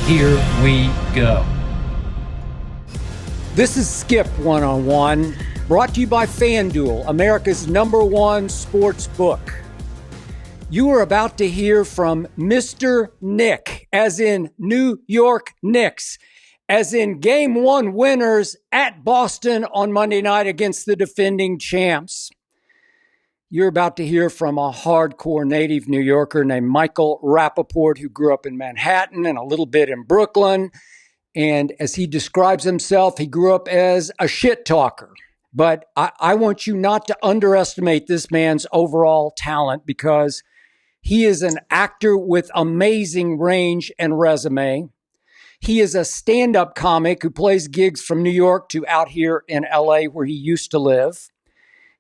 Here we go. This is Skip One-on-One, brought to you by FanDuel, America's #1 sports book. You are about to hear from Mr. Nick, as in New York Knicks, as in Game 1 winners at Boston on Monday night against the defending champs. You're about to hear from a hardcore native New Yorker named Michael Rapaport, who grew up in Manhattan and a little bit in Brooklyn. And as he describes himself, he grew up as a shit talker. But I want you not to underestimate this man's overall talent, because he is an actor with amazing range and resume. He is a stand-up comic who plays gigs from New York to out here in LA, where he used to live.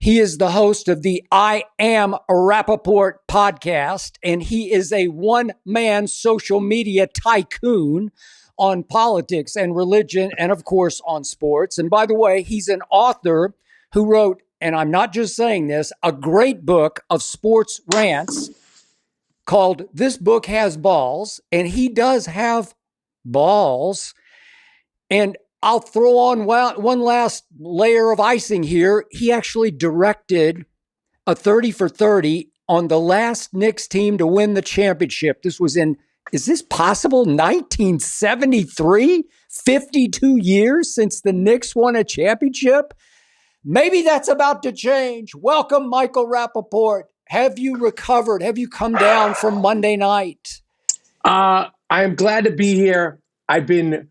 He is the host of the I Am Rapaport podcast, and he is a one-man social media tycoon on politics and religion and, of course, on sports. And by the way, he's an author who wrote, and I'm not just saying this, a great book of sports rants called This Book Has Balls, and he does have balls. And I'll throw on one last layer of icing here. He actually directed a 30 for 30 on the last Knicks team to win the championship. This was in, is this possible, 1973? 52 years since the Knicks won a championship? Maybe that's about to change. Welcome, Michael Rapaport. Have you recovered? Have you come down from Monday night? I am glad to be here. I've been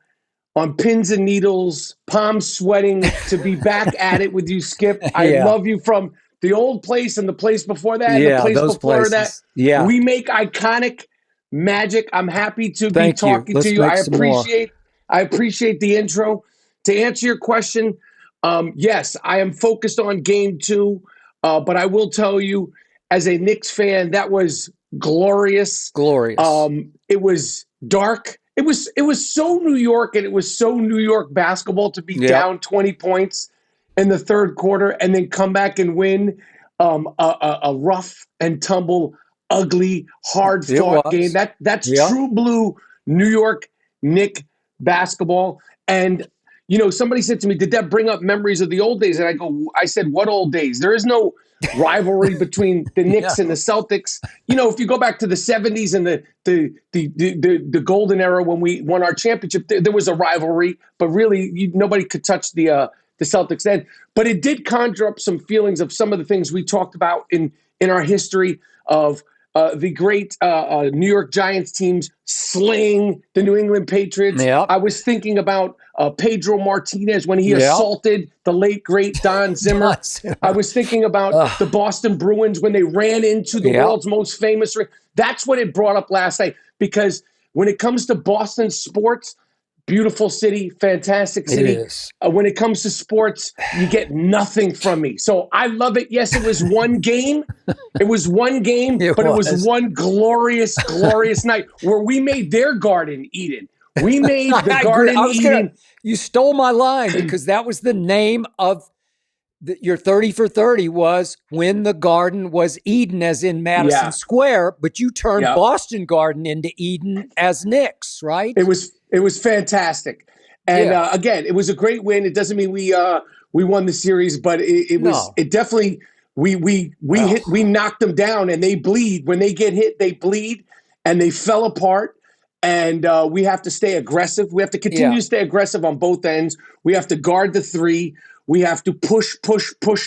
on pins and needles, palms sweating to be back at it with you, Skip. I love you from the old place and the place before that, and the place before places. That. Yeah. We make iconic magic. I'm happy to be talking to you. I appreciate the intro. To answer your question, yes, I am focused on Game 2, but I will tell you, as a Knicks fan, that was glorious. Glorious. It was dark. It was so New York, and it was so New York basketball to be down 20 points in the third quarter and then come back and win a rough and tumble, ugly, hard-fought game. That's true blue New York Knick basketball. And, you know, somebody said to me, did that bring up memories of the old days? And I said, what old days? There is no rivalry between the Knicks and the Celtics. You know, if you go back to the 70s and the golden era when we won our championship, there was a rivalry, but really nobody could touch the Celtics then. But it did conjure up some feelings of some of the things we talked about in our history of the great New York Giants teams slaying the New England Patriots. Yep. I was thinking about Pedro Martinez when he assaulted the late, great Don Zimmer. I was thinking about the Boston Bruins when they ran into the world's most famous ring. That's what it brought up last night, because when it comes to Boston sports, beautiful city, fantastic city. It is. When it comes to sports, you get nothing from me. So I love it. Yes, it was one game. It was one game, but it was one glorious, glorious night where we made their Garden Eden. We made the Garden Eden. You stole my line, because that was the name of your 30 for 30 was When the Garden Was Eden, as in Madison Square, but you turned Boston Garden into Eden as Knicks, right? It was fantastic. And again, it was a great win. It doesn't mean we won the series, but it definitely, we knocked them down, and they bleed. When they get hit, they bleed, and they fell apart. And we have to stay aggressive. We have to continue to stay aggressive on both ends. We have to guard the three. We have to push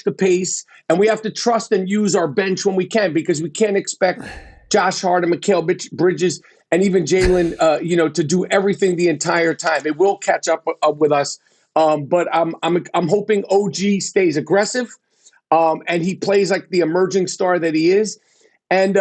the pace. And we have to trust and use our bench when we can, because we can't expect Josh Hart and Mikal Bridges and even Jalen, to do everything the entire time. It will catch up with us. But I'm hoping OG stays aggressive, and he plays like the emerging star that he is. And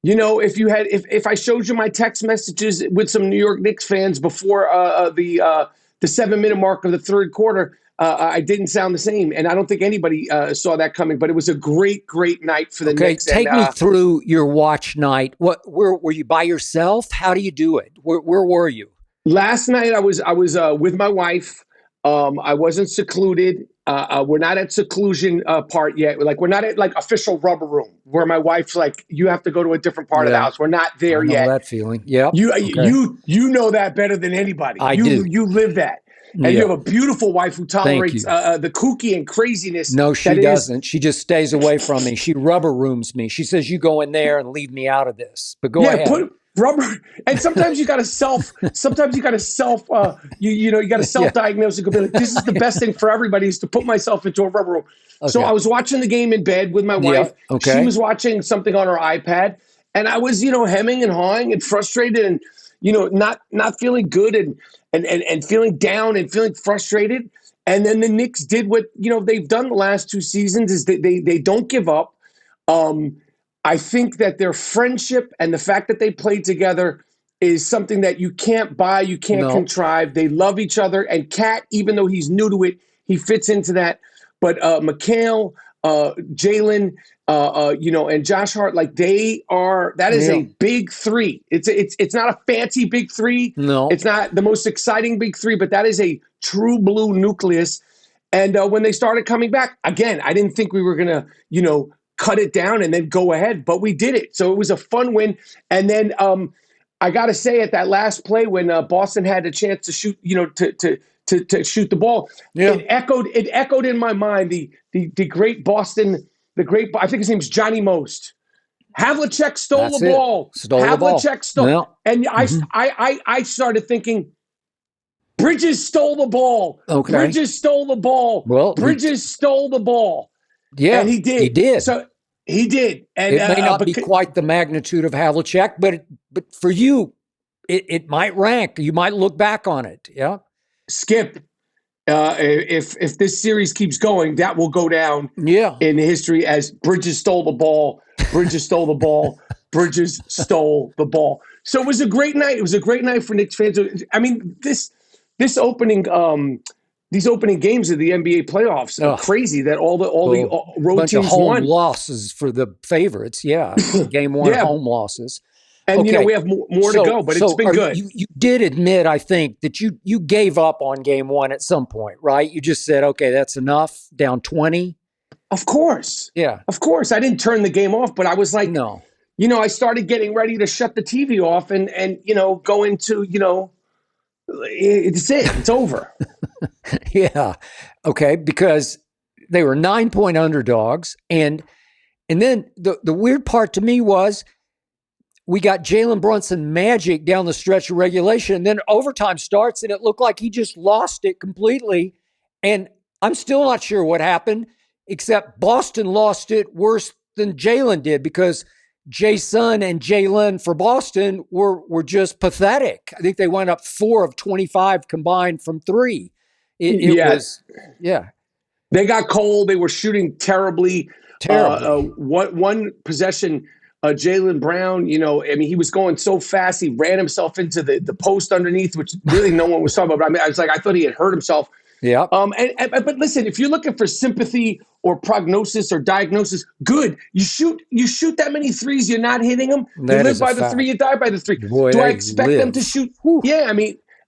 if I showed you my text messages with some New York Knicks fans before the 7-minute mark of the third quarter, I didn't sound the same, and I don't think anybody saw that coming. But it was a great, great night for the Knicks. Take me through your watch night. Where were you, by yourself? How do you do it? Where were you? Last night I was with my wife. I wasn't secluded. we're not at seclusion part yet. Like we're not at like official rubber room where my wife's like, you have to go to a different part of the house. We're not there I know yet. that feeling. Yep. You Okay. you know that better than anybody. I You do. live that, and you Yeah. have a beautiful wife who Thank tolerates you. the kooky and craziness. No, she that is. doesn't. She just stays away from me. She rubber rooms me. She says, you go in there and leave me out of this. But go Yeah, ahead. put rubber. And sometimes you got to Sometimes you got to self. You got to Yeah. self-diagnose and go be like, this is the best thing for everybody is to put myself into a rubber room. So Okay. I was watching the game in bed with my Yeah. wife. She Okay. was watching something on her iPad, and I was hemming and hawing and frustrated and not feeling good and feeling down and feeling frustrated. And then the Knicks did what they've done the last 2 seasons is they don't give up. Um, I think that their friendship and the fact that they played together is something that you can't buy, you can't No. contrive. They love each other. And Kat, even though he's new to it, he fits into that. But Mikhail, Jalen, and Josh Hart, like that is Yeah. a big three. It's not a fancy big three. No. It's not the most exciting big three, but that is a true blue nucleus. And when they started coming back, again, I didn't think we were going to, cut it down and then go ahead, but we did it. So it was a fun win. And then I got to say, at that last play when Boston had a chance to shoot, to shoot the ball, Yeah. it echoed in my mind the great Boston, I think his name's Johnny Most. Havlicek stole That's the it. ball. Stole the ball. Havlicek stole, Yeah. and Mhm. I started thinking, Bridges stole the ball. Okay. Bridges stole the ball. Well, Bridges stole the ball. Yeah. And he did. He did. So he did. And it may not be quite the magnitude of Havlicek, but for you, it might rank. You might look back on it. Yeah. Skip, if this series keeps going, that will go down in history as Bridges stole the ball. Bridges stole the ball. Bridges stole the ball. So it was a great night. It was a great night for Knicks fans. I mean, this opening these opening games of the NBA playoffs are crazy that all the road bunch teams of home won. losses for the favorites. Yeah. Game one home losses. And, we have more to go, but it's been good. You did admit, I think, that you gave up on game one at some point, right? You just said, okay, that's enough, down 20. Of course. Yeah. Of course. I didn't turn the game off, but I was like, no. I started getting ready to shut the TV off and go into, it's it. It's over. Yeah. Okay. Because they were 9-point underdogs. And then the weird part to me was we got Jalen Brunson magic down the stretch of regulation. And then overtime starts and it looked like he just lost it completely. And I'm still not sure what happened, except Boston lost it worse than Jalen did because Jason and Jalen for Boston were just pathetic. I think they went up 4 of 25 combined from 3. It was. They got cold. They were shooting terribly. One possession, Jaylen Brown, he was going so fast. He ran himself into the post underneath, which really no one was talking about. But I thought he had hurt himself. Yeah. But listen, if you're looking for sympathy or prognosis or diagnosis, good. You shoot that many threes, you're not hitting them. You live by the 3, you die by the 3. Boy, do I expect them to shoot? Whew. Yeah,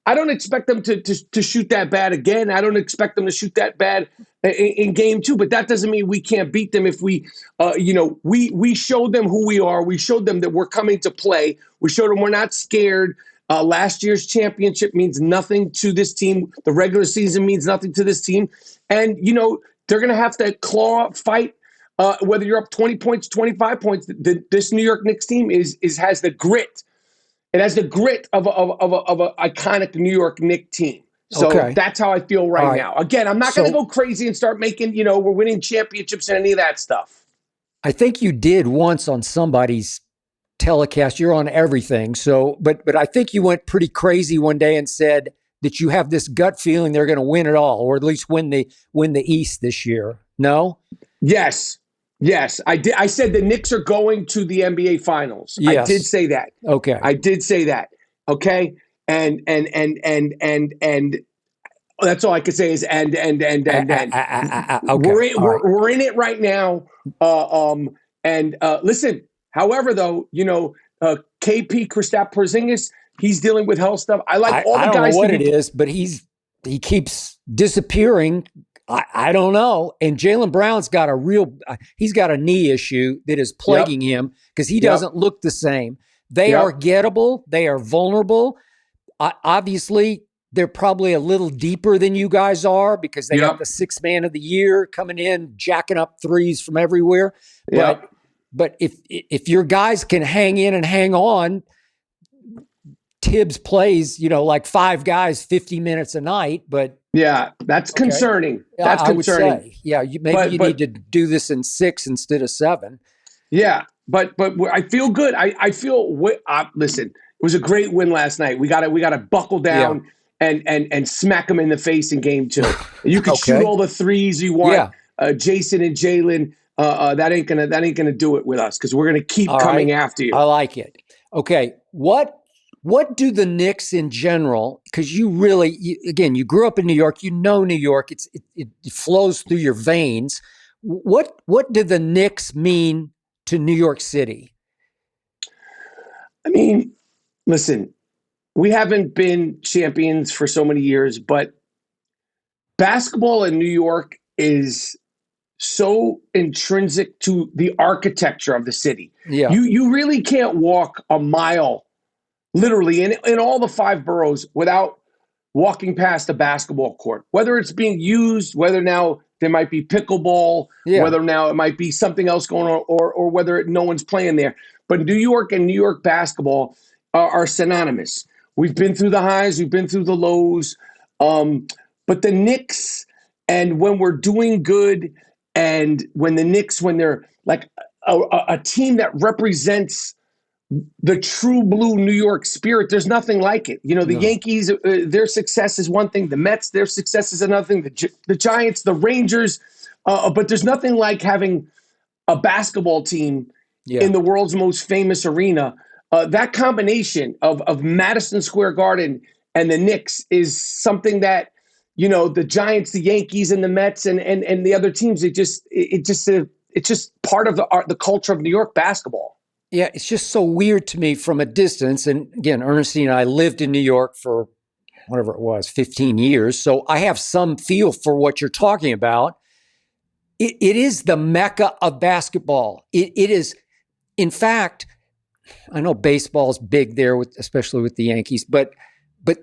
I don't expect them to shoot that bad again. I don't expect them to shoot that bad in game 2, but that doesn't mean we can't beat them if we showed them who we are. We showed them that we're coming to play. We showed them we're not scared. Last year's championship means nothing to this team. The regular season means nothing to this team. And, they're going to have to fight, whether you're up 20 points, 25 points. This New York Knicks team has the grit. It has the grit of an iconic New York Knicks team. So that's how I feel right now. Again, I'm not going to go crazy and start making, we're winning championships and any of that stuff. I think you did once on somebody's telecast. You're on everything. So, but I think you went pretty crazy one day and said that you have this gut feeling they're going to win it all, or at least win the East this year. No? Yes, I did. I said the Knicks are going to the NBA Finals. Yes. I did say that. Okay. I did say that. Okay. And that's all I could say is and. Okay. We're in it right now. Listen. However, though, KP Kristaps Porzingis, he's dealing with health stuff. I like all the guys. I don't know what it is, but he keeps disappearing I don't know. And Jaylen Brown's got he's got a knee issue that is plaguing him because he doesn't look the same. They are gettable. They are vulnerable. Obviously, they're probably a little deeper than you guys are because they got the sixth man of the year coming in, jacking up threes from everywhere. But if your guys can hang in and hang on, Tibbs plays, like 5 guys 50 minutes a night, but that's concerning. That's I concerning. Would say, you need to do this in 6 instead of 7. Yeah, but I feel good. I feel listen. It was a great win last night. We got to buckle down and smack them in the face in game 2. You can shoot all the threes you want. Jason and Jaylen, that ain't gonna do it with us because we're gonna keep coming after you. I like it. Okay, what do the Knicks in general, because you grew up in New York, New York, it flows through your veins. What do the Knicks mean to New York City? I mean, listen, we haven't been champions for so many years, but basketball in New York is so intrinsic to the architecture of the city. Yeah. You really can't walk a mile literally in all the 5 boroughs without walking past a basketball court, whether it's being used, whether now there might be pickleball, whether now it might be something else going on, or whether no one's playing there. But New York and New York basketball are synonymous. We've been through the highs, we've been through the lows. But the Knicks, and when we're doing good, and when the Knicks, when they're like a team that represents the true blue New York spirit, there's nothing like it. The Yankees, their success is one thing. The Mets, their success is another thing. The Giants, the Rangers, but there's nothing like having a basketball team in the world's most famous arena. That combination of Madison Square Garden and the Knicks is something that, the Giants, the Yankees, and the Mets, and the other teams, it's just part of the culture of New York basketball. Yeah, it's just so weird to me from a distance. And again, Ernestine and I lived in New York for whatever it was, 15 years. So I have some feel for what you're talking about. It is the mecca of basketball. It is, in fact, I know baseball's big there, especially with the Yankees, but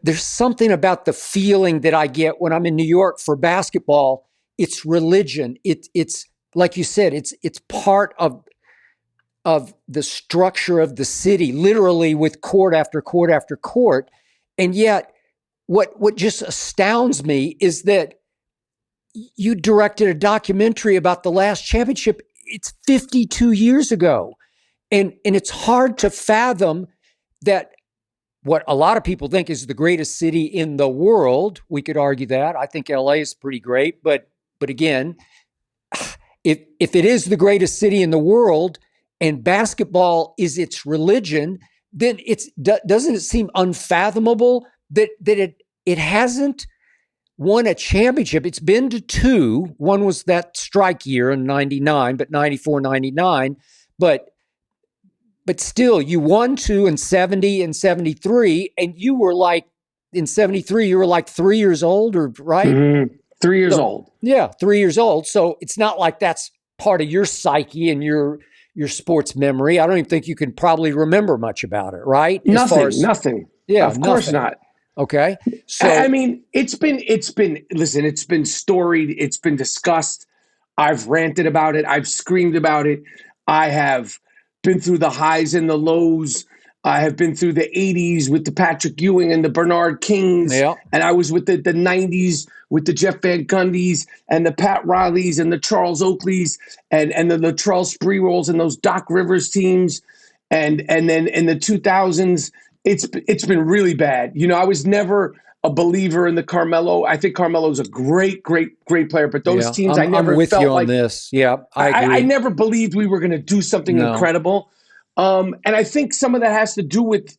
there's something about the feeling that I get when I'm in New York for basketball. It's religion. It's like you said, it's part of the structure of the city, literally with court after court after court. And yet what just astounds me is that you directed a documentary about the last championship. It's 52 years ago. And it's hard to fathom that what a lot of people think is the greatest city in the world. We could argue that. I think LA is pretty great. But again, if it is the greatest city in the world, and basketball is its religion, then doesn't it seem unfathomable that it hasn't won a championship? It's been to 2. One was that strike year in 99, but 94, 99. But still, you won 2 in 70 and 73, and you were like, in 73, you were like 3 years old, right? Mm-hmm. 3 years old. Yeah, 3 years old. So it's not like that's part of your psyche and your sports memory. I don't even think you can probably remember much about it, right? Nothing. Yeah, of course not. Okay. So I mean, it's been storied. It's been discussed. I've ranted about it. I've screamed about it. I have been through the highs and the lows. I have been through the 80s with the Patrick Ewing and the Bernard Kings. Yeah. And I was with the 90s with the Jeff Van Gundy's and the Pat Rileys and the Charles Oakleys and the Latrell Spreewells and those Doc Rivers teams. And then in the 2000s, it's been really bad. I was never a believer in the Carmelo. I think Carmelo's a great player, but those teams, I never I'm with felt you on like this. Yeah, I agree. I never believed we were going to do something incredible. And I think some of that has to do with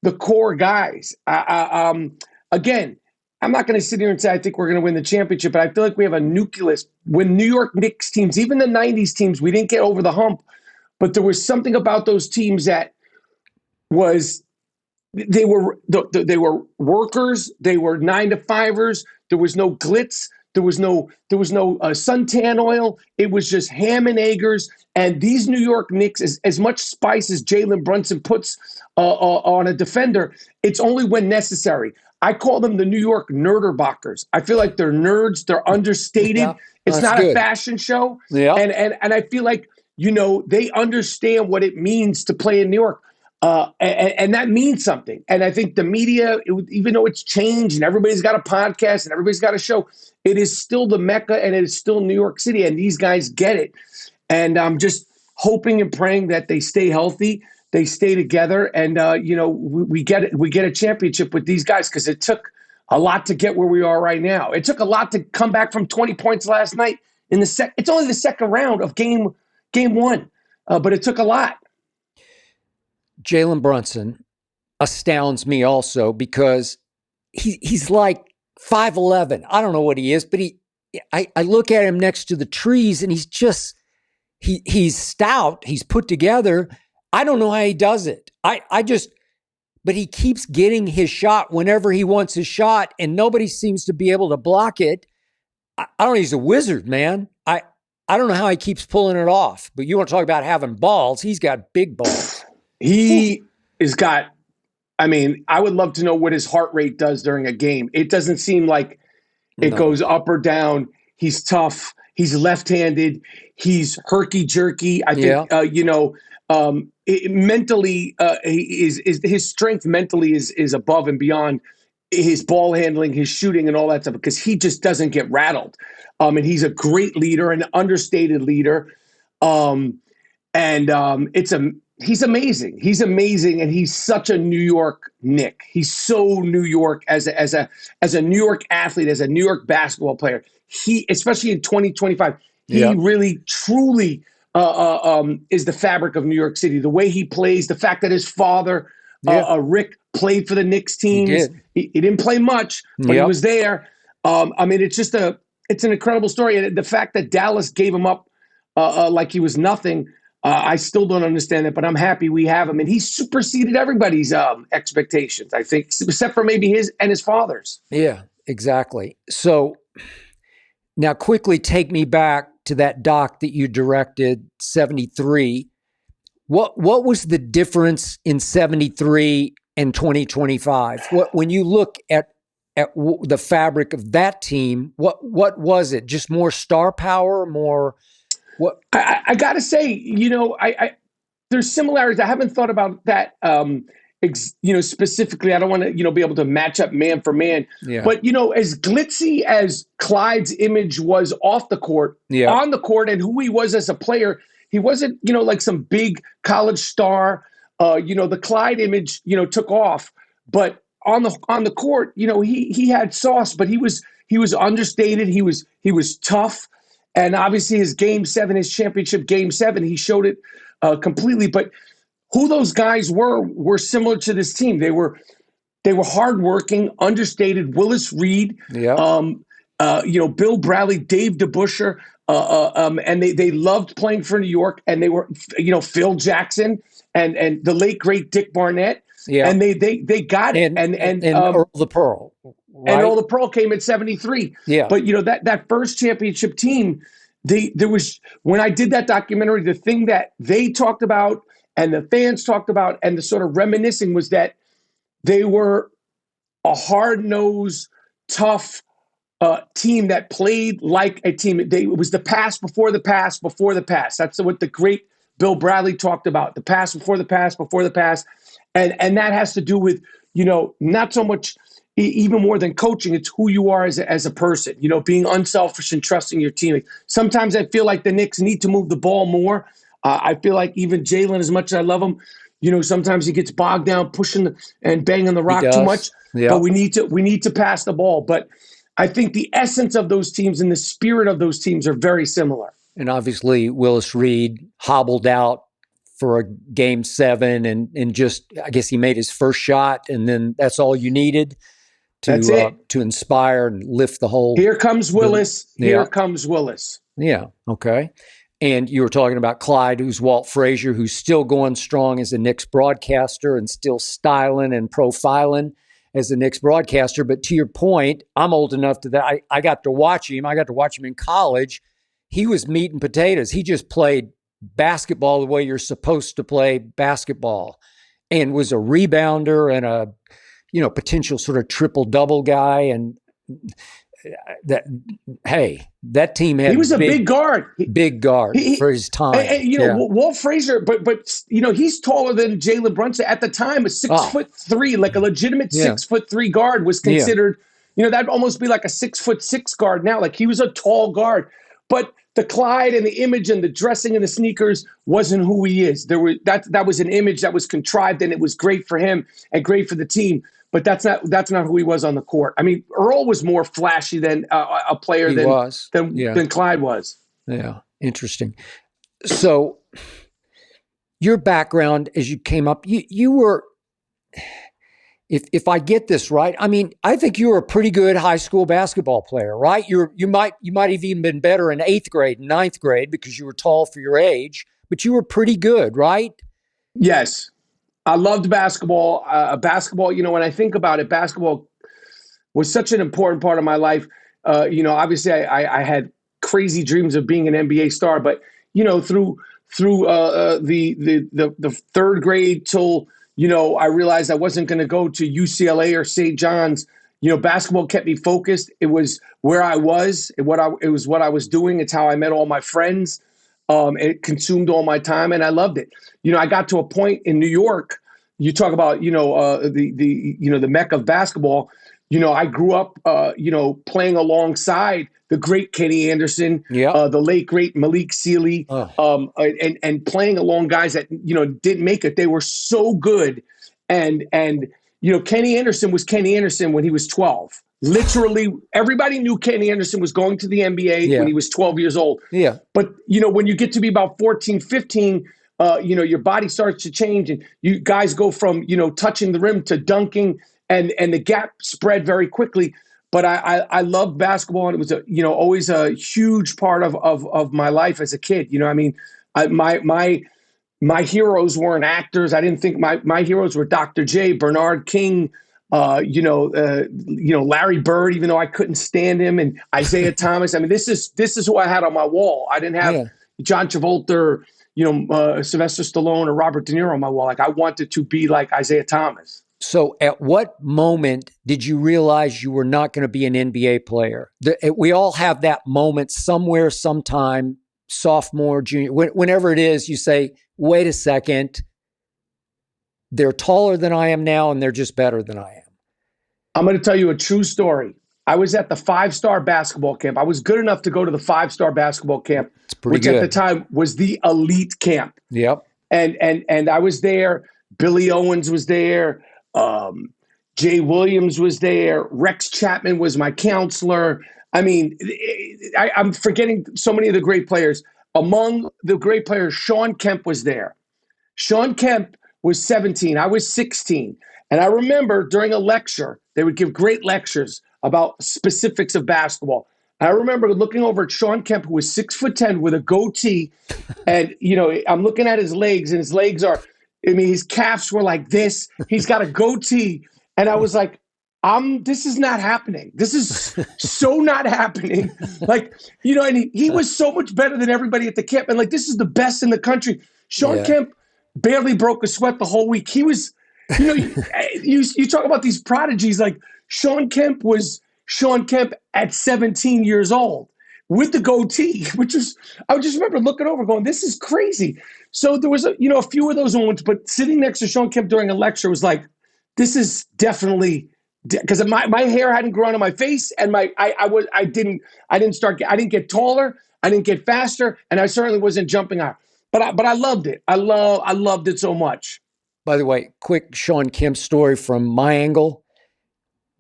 the core guys. Again, I'm not going to sit here and say I think we're going to win the championship, but I feel like we have a nucleus. When New York Knicks teams, even the 90s teams, we didn't get over the hump, but there was something about those teams that was they were workers, they were 9-to-5ers. There was no glitz, There was no suntan oil. It was just ham and eggers. And these New York Knicks, as much spice as Jalen Brunson puts on a defender, it's only when necessary. I call them the New York Nerderbockers. I feel like they're nerds. They're understated. Yeah, It's that's not good. a fashion show. Yeah. And I feel like, they understand what it means to play in New York. And that means something. And I think the media, even though it's changed and everybody's got a podcast and everybody's got a show, it is still the Mecca and it is still New York City. And these guys get it. And I'm just hoping and praying that they stay healthy, they stay together, and we get a championship with these guys, because it took a lot to get where we are right now. It took a lot to come back from 20 points last night in the It's only the second round of game one, but it took a lot. Jalen Brunson astounds me also because he's like 5'11". I don't know what he is, but I look at him next to the trees and he's just he's stout, he's put together. I don't know how he does it. But he keeps getting his shot whenever he wants his shot, and nobody seems to be able to block it. I don't know, he's a wizard, man. I don't know how he keeps pulling it off, but you want to talk about having balls, he's got big balls. He has got, I would love to know what his heart rate does during a game. It doesn't seem like it goes up or down. He's tough. He's left-handed. He's herky-jerky. I think, mentally, his strength mentally is above and beyond his ball handling, his shooting, and all that stuff, because he just doesn't get rattled. And he's a great leader, an understated leader. He's amazing. He's amazing, and he's such a New York Knick. He's so New York as a New York athlete, as a New York basketball player. He, especially in 2025, he really truly is the fabric of New York City. The way he plays, the fact that his father, Rick, played for the Knicks teams. He didn't play much, but he was there. It's an incredible story, and the fact that Dallas gave him up like he was nothing. I still don't understand it, but I'm happy we have him. And he superseded everybody's expectations, I think, except for maybe his and his father's. Yeah, exactly. So now quickly take me back to that doc that you directed, 73. What was the difference in 73 and 2025? When you look at the fabric of that team, what was it? Just more star power, more... What I got to say, there's similarities. I haven't thought about that, specifically. I don't want to, be able to match up man for man. Yeah. But, as glitzy as Clyde's image was off the court, on the court, and who he was as a player, he wasn't, like some big college star. The Clyde image, took off. But on the court, he had sauce, but he was understated. He was tough. And obviously his Game 7, his championship Game 7, he showed it completely. But who those guys were similar to this team. They were hardworking, understated. Willis Reed, Bill Bradley, Dave DeBusschere, and they loved playing for New York. And they were, Phil Jackson and the late great Dick Barnett. Yeah, and they got it. And Earl the Pearl. Right? And Earl the Pearl came at 73. Yeah. But, that first championship team, there was, when I did that documentary, the thing that they talked about and the fans talked about and the sort of reminiscing was that they were a hard-nosed, tough team that played like a team. It was the past before the past before the past. That's what the great Bill Bradley talked about, the past before the past before the past. And that has to do with, not so much even more than coaching, it's who you are as a person, being unselfish and trusting your team. Sometimes I feel like the Knicks need to move the ball more. I feel like even Jalen, as much as I love him, sometimes he gets bogged down pushing and banging the rock too much. Yeah. But we need to pass the ball. But I think the essence of those teams and the spirit of those teams are very similar. And obviously Willis Reed hobbled out for a Game 7 and just, I guess he made his first shot, and then that's all you needed to inspire and lift the whole. Here comes Willis. Here comes Willis. Yeah. Okay. And you were talking about Clyde, who's Walt Frazier, who's still going strong as a Knicks broadcaster and still styling and profiling. as a Knicks broadcaster. But to your point, I'm old enough that I got to watch him. I got to watch him in college. He was meat and potatoes. He just played basketball the way you're supposed to play basketball, and was a rebounder and a potential sort of triple-double guy. And that team had. He was a big guard. Big guard for his time. And Walt Frazier, but he's taller than Jalen Brunson at the time. A 6'3", like a legitimate 6'3" guard was considered. That'd almost be like a 6'6" guard now. Like, he was a tall guard, but the Clyde and the image and the dressing and the sneakers wasn't who he is. That was an image that was contrived, and it was great for him and great for the team. But that's not who he was on the court. I mean, Earl was more flashy than a player than Clyde was. Yeah, interesting. So, your background as you came up, you were, if I get this right, I mean, I think you were a pretty good high school basketball player, right? You might have even been better in 8th grade, 9th grade, because you were tall for your age, but you were pretty good, right? Yes. I loved basketball. When I think about it, basketball was such an important part of my life. Obviously I had crazy dreams of being an NBA star, but through the 3rd grade till I realized I wasn't going to go to UCLA or St. John's. Basketball kept me focused. It was where I was, it was what I was doing. It's how I met all my friends. It consumed all my time, and I loved it. I got to a point in New York. You talk about the mecca of basketball. I grew up playing alongside the great Kenny Anderson, the late great Malik Sealy, and playing along guys that didn't make it. They were so good, and Kenny Anderson was Kenny Anderson when he was 12. Literally, everybody knew Kenny Anderson was going to the NBA when he was 12 years old. Yeah. But, when you get to be about 14, 15, your body starts to change, and you guys go from, touching the rim to dunking, and the gap spread very quickly. But I loved basketball, and it was always a huge part of my life as a kid. My heroes weren't actors. I didn't think my heroes were Dr. J, Bernard King, Larry Bird, even though I couldn't stand him, and Isaiah Thomas. I mean, this is who I had on my wall. I didn't have John Travolta, Sylvester Stallone or Robert De Niro on my wall. Like, I wanted to be like Isaiah Thomas. So at what moment did you realize you were not going to be an NBA player? We all have that moment somewhere, sometime, sophomore, junior, whenever it is, you say, wait a second, they're taller than I am now, and they're just better than I am. I'm going to tell you a true story. I was at the 5-star basketball camp. I was good enough to go to the 5-star basketball camp, which at the time was the elite camp. Yep. And I was there. Billy Owens was there. Jay Williams was there. Rex Chapman was my counselor. I mean, I'm forgetting so many of the great players. Among the great players, Sean Kemp was there. Sean Kemp was 17. I was 16. And I remember during a lecture, they would give great lectures about specifics of basketball. And I remember looking over at Sean Kemp, who was 6'10" with a goatee. And, I'm looking at his legs, and his legs are, his calves were like this. He's got a goatee. And I was like, this is not happening. This is so not happening. Like, and he was so much better than everybody at the camp. And like, this is the best in the country. Sean Kemp barely broke a sweat the whole week. He was, you talk about these prodigies, like Sean Kemp was Sean Kemp at 17 years old with the goatee, I just remember looking over going, this is crazy. So there was a few of those moments, but sitting next to Sean Kemp during a lecture was like, this is definitely, because my hair hadn't grown on my face, and I didn't get taller, I didn't get faster, and I certainly wasn't jumping out. But I loved it. I loved it so much. By the way, quick Sean Kemp story from my angle.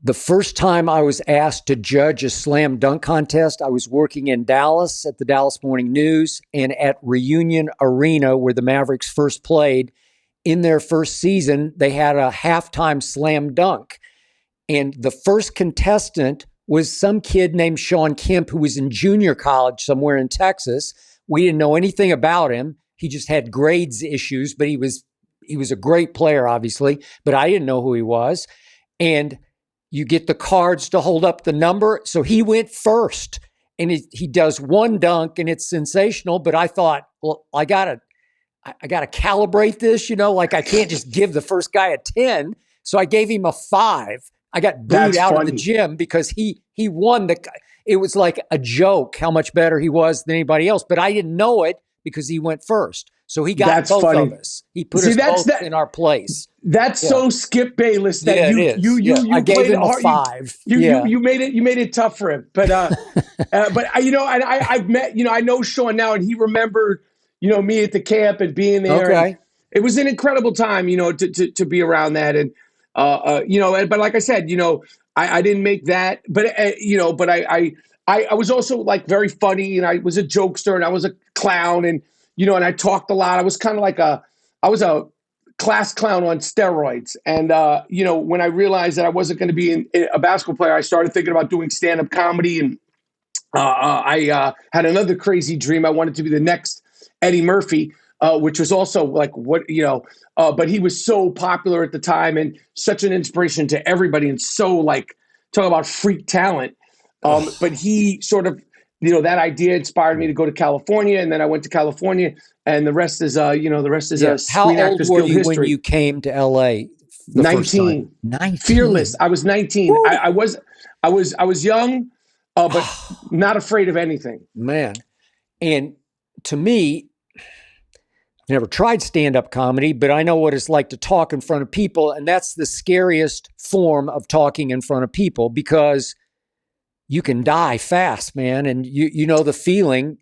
The first time I was asked to judge a slam dunk contest, I was working in Dallas at the Dallas Morning News and at Reunion Arena, where the Mavericks first played. In their first season, they had a halftime slam dunk. And the first contestant was some kid named Sean Kemp, who was in junior college somewhere in Texas. We didn't know anything about him. He just had grades issues, but he was a great player, obviously, but I didn't know who he was. And you get the cards to hold up the number. So he went first, and he does one dunk, and it's sensational. But I thought, well, I gotta calibrate this, like I can't just give the first guy a 10. So I gave him a 5. I got booed out of the gym because he won it was like a joke how much better he was than anybody else, but I didn't know it because he went first. So he got both of us. He put us both in our place. That's so Skip Bayless that I gave him a 5. You made it tough for him. But I've met, I know Sean now, and he remembered, me at the camp and being there. Okay. And it was an incredible time, to be around that. And but like I said, I didn't make that, but I was also like very funny, and I was a jokester, and I was a clown, and and I talked a lot. I was kind of I was a class clown on steroids. And when I realized that I wasn't going to be a basketball player, I started thinking about doing stand-up comedy, and I had another crazy dream. I wanted to be the next Eddie Murphy, which was also like but he was so popular at the time and such an inspiration to everybody, and so talk about freak talent. But he sort of, that idea inspired me to go to California, and then I went to California, and the rest is How old were you when you came to LA? 19. 19. Fearless. I was 19. I was young, but not afraid of anything. Man. And to me, I've never tried stand-up comedy, but I know what it's like to talk in front of people. And that's the scariest form of talking in front of people, because you can die fast, man. And you know the feeling.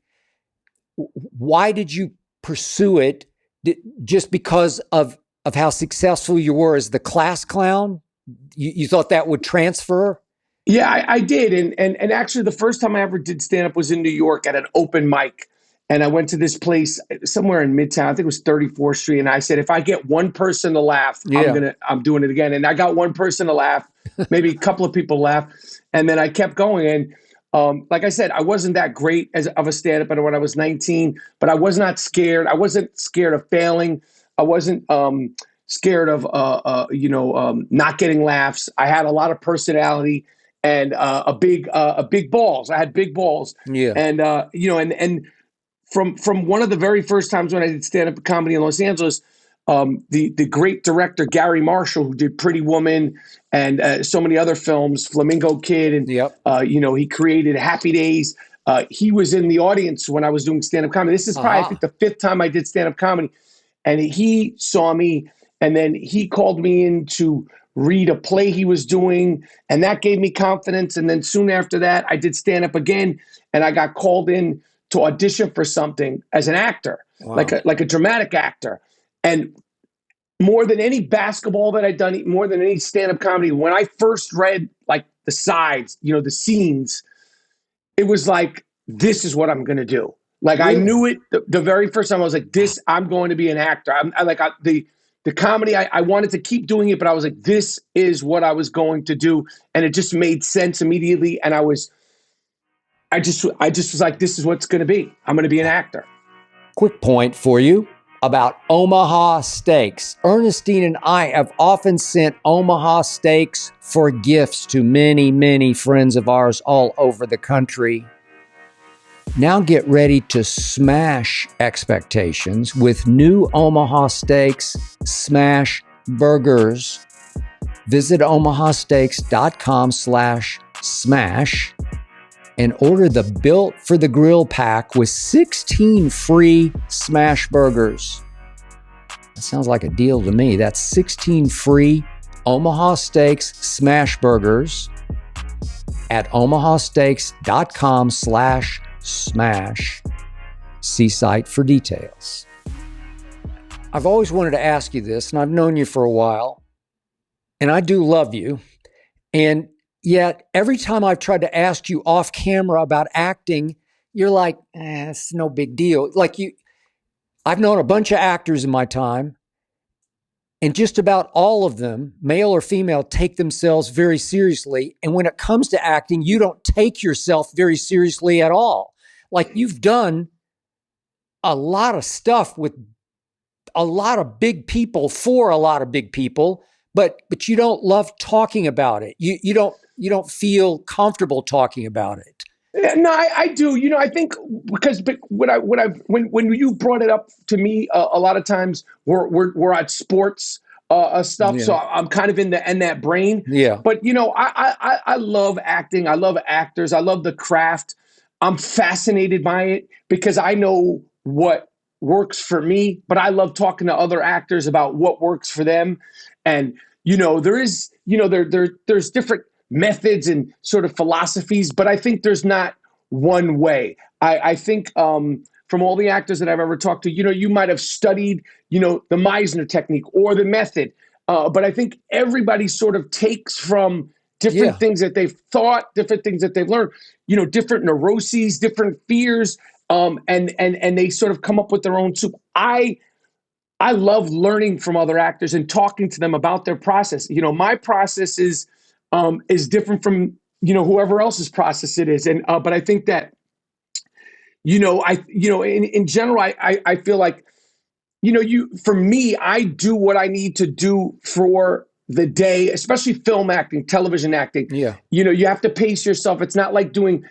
Why did you pursue it? Just because of how successful you were as the class clown? You thought that would transfer? Yeah, I did. And actually the first time I ever did stand-up was in New York at an open mic. And I went to this place somewhere in Midtown. I think it was 34th Street. And I said, if I get one person to laugh, I'm doing it again. And I got one person to laugh, maybe a couple of people laugh. And then I kept going. And like I said, I wasn't that great of a stand-up when I was 19, but I was not scared. I wasn't scared of failing. I wasn't scared of, not getting laughs. I had a lot of personality and a big balls. I had big balls. Yeah. And, and from one of the very first times when I did stand-up comedy in Los Angeles, the great director Gary Marshall, who did Pretty Woman and so many other films, Flamingo Kid, and he created Happy Days. He was in the audience when I was doing stand-up comedy. This is probably I think the 5th time I did stand-up comedy, and he saw me, and then he called me in to read a play he was doing, and that gave me confidence. And then soon after that, I did stand-up again, and I got called in to audition for something as an actor, like a dramatic actor. And more than any basketball that I'd done, more than any stand-up comedy, when I first read like the sides, the scenes, it was like, this is what I'm going to do. Like I knew it the very first time. I was like, I'm going to be an actor. The comedy, I wanted to keep doing it, but I was like, this is what I was going to do. And it just made sense immediately. And I just was like, this is what's going to be. I'm going to be an actor. Quick point for you about Omaha steaks. Ernestine and I have often sent Omaha steaks for gifts to many, many friends of ours all over the country. Now get ready to smash expectations with new Omaha Steaks Smash Burgers. Visit omahasteaks.com/smash and order the Built for the Grill pack with 16 free smash burgers. That sounds like a deal to me. That's 16 free Omaha Steaks smash burgers at omahasteaks.com/smash. See site for details. I've always wanted to ask you this, and I've known you for a while, and I do love you. And yet, every time I've tried to ask you off camera about acting, you're like, it's no big deal. I've known a bunch of actors in my time, and just about all of them, male or female, take themselves very seriously. And when it comes to acting, you don't take yourself very seriously at all. Like you've done a lot of stuff with a lot of big people for a lot of big people, but you don't love talking about it. You don't feel comfortable talking about it. Yeah, no, I do. I think because when you brought it up to me, a lot of times we're at sports stuff, Yeah. so I'm kind of in that brain. Yeah. But I love acting. I love actors. I love the craft. I'm fascinated by it because I know what works for me, but I love talking to other actors about what works for them. And there is there's different methods and sort of philosophies, but I think there's not one way. I think from all the actors that I've ever talked to, you might have studied, the Meisner technique or the method, but I think everybody sort of takes from different Yeah. things that they've thought, different things that they've learned, different neuroses, different fears, and they sort of come up with their own soup. I love learning from other actors and talking to them about their process. My process is different from whoever else's process it is, and but I think that in general, I feel like for me, I do what I need to do for the day, especially film acting, television acting. Yeah. You have to pace yourself. It's not like doing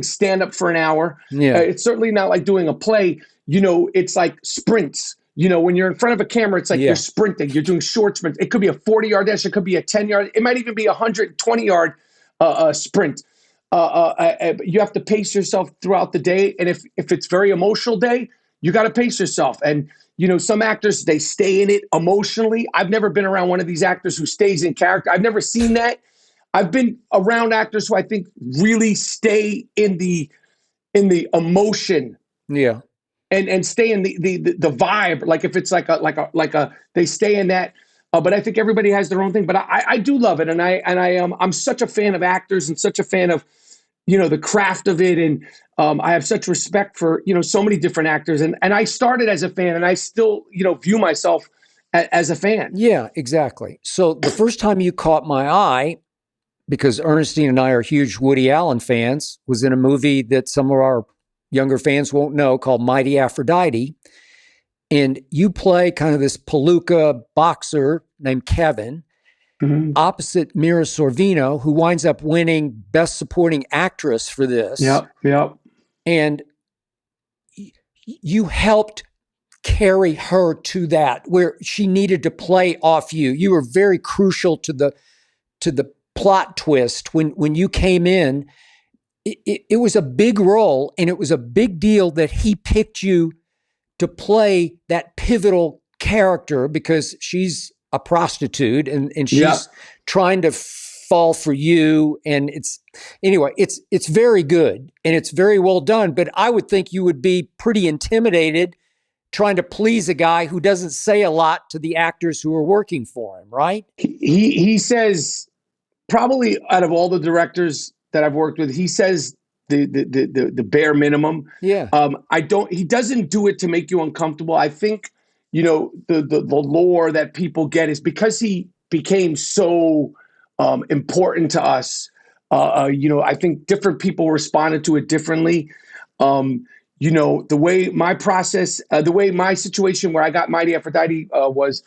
stand up for an hour. Yeah. It's certainly not like doing a play. It's like sprints. When you're in front of a camera, it's like you're Yeah. sprinting. You're doing short sprints. It could be a 40-yard dash. It could be a 10-yard. It might even be a 120-yard sprint. You have to pace yourself throughout the day. And if it's very emotional day, you got to pace yourself. And some actors, they stay in it emotionally. I've never been around one of these actors who stays in character. I've never seen that. I've been around actors who I think really stay in the emotion. Yeah. And stay in the vibe. Like if it's like a they stay in that. But I think everybody has their own thing. But I do love it, and I'm such a fan of actors and such a fan of the craft of it, and I have such respect for so many different actors, and I started as a fan, and I still view myself as a fan. Yeah, exactly. So the first time you caught my eye, because Ernestine and I are huge Woody Allen fans, was in a movie that some of our younger fans won't know called Mighty Aphrodite. And you play kind of this palooka boxer named Kevin, opposite Mira Sorvino, who winds up winning Best Supporting Actress for this. Yep. And you helped carry her to that where she needed to play off you. You were very crucial to the plot twist when you came in. It was a big role, and it was a big deal that he picked you to play that pivotal character because she's a prostitute and she's trying to fall for you. And it's very good and it's very well done. But I would think you would be pretty intimidated trying to please a guy who doesn't say a lot to the actors who are working for him, right? He says, probably out of all the directors that I've worked with, he says the bare minimum. Yeah. He doesn't do it to make you uncomfortable. I think, the lore that people get is because he became so important to us. I think different people responded to it differently. The way my process, the way my situation where I got Mighty Aphrodite was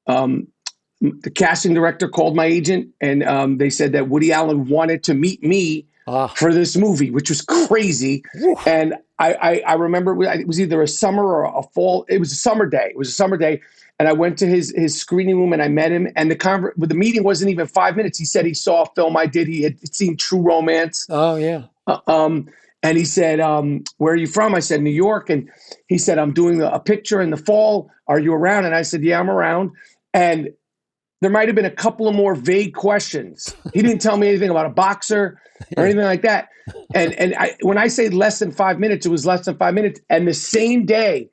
the casting director called my agent, and they said that Woody Allen wanted to meet me for this movie, which was crazy. Oof. And I remember it was either a summer or a fall. It was a summer day. It was a summer day. And I went to his screening room and I met him. And the meeting wasn't even 5 minutes. He said he saw a film I did. He had seen True Romance. Oh, yeah. And he said, where are you from? I said, New York. And he said, I'm doing a picture in the fall. Are you around? And I said, yeah, I'm around. And there might have been a couple of more vague questions. He didn't tell me anything about a boxer or anything like that. And when I say less than 5 minutes, it was less than 5 minutes. And the same day,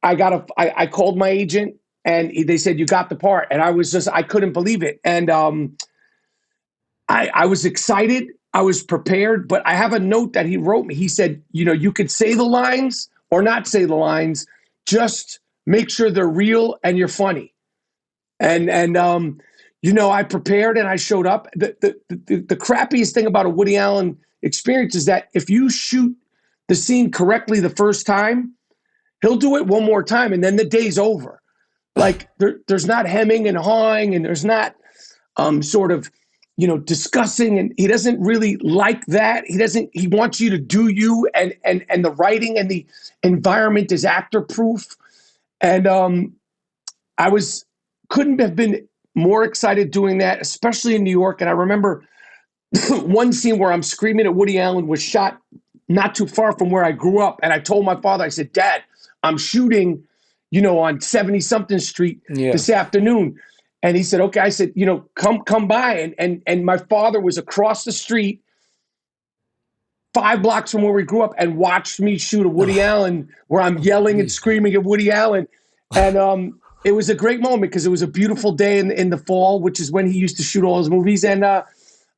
I called my agent and they said, you got the part. And I couldn't believe it. And I was excited. I was prepared, but I have a note that he wrote me. He said, you could say the lines or not say the lines, just make sure they're real and you're funny. And I prepared and I showed up. The crappiest thing about a Woody Allen experience is that if you shoot the scene correctly the first time, he'll do it one more time and then the day's over. Like there's not hemming and hawing, and there's not sort of, discussing, and he doesn't really like that. He wants you to do you, and the writing and the environment is actor proof. And I couldn't have been more excited doing that, especially in New York. And I remember one scene where I'm screaming at Woody Allen was shot not too far from where I grew up. And I told my father, I said, Dad, I'm shooting, on 70 something street this afternoon. And he said, okay. I said, come by. And my father was across the street, 5 blocks from where we grew up, and watched me shoot a Woody Allen where I'm yelling and screaming at Woody Allen. And it was a great moment because it was a beautiful day in the fall, which is when he used to shoot all his movies. And I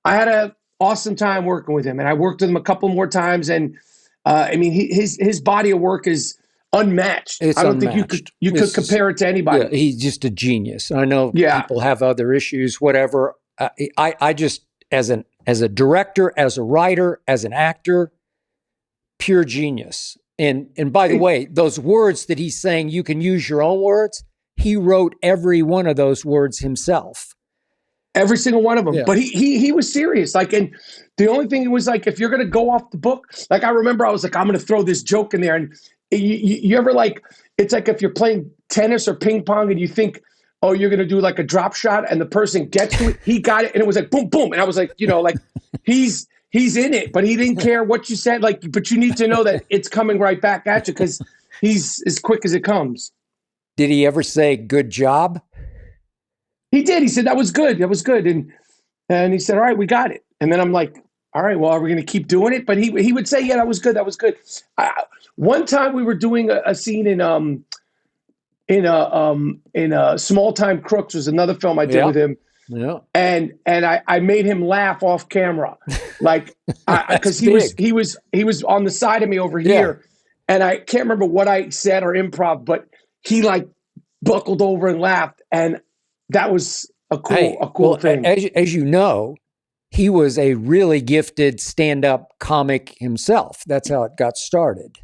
had an awesome time working with him. And I worked with him a couple more times. And his body of work is unmatched. It's I don't unmatched. think you could compare it to anybody. Yeah, he's just a genius. I know people have other issues, whatever. I just, as a director, as a writer, as an actor, pure genius. And by the way, those words that he's saying, you can use your own words. He wrote every one of those words himself. Every single one of them. Yeah. But he was serious. Like, and the only thing was like, if you're going to go off the book, like I remember I was like, I'm going to throw this joke in there. And you ever like, it's like if you're playing tennis or ping pong and you think, oh, you're going to do like a drop shot and the person gets to it, he got it. And it was like, boom, boom. And I was like, like he's in it, but he didn't care what you said. Like, but you need to know that it's coming right back at you because he's as quick as it comes. Did he ever say good job? He did. He said, that was good. That was good. And he said, all right, we got it. And then I'm like, all right, well, are we going to keep doing it? But he would say, yeah, that was good. That was good. One time we were doing a scene in Small Time Crooks, was another film I did with him. Yeah. And I made him laugh off camera. Like, because he was on the side of me over here. And I can't remember what I said or improv, but he like buckled over and laughed. And that was a cool thing. As you know, he was a really gifted stand-up comic himself. That's how it got started.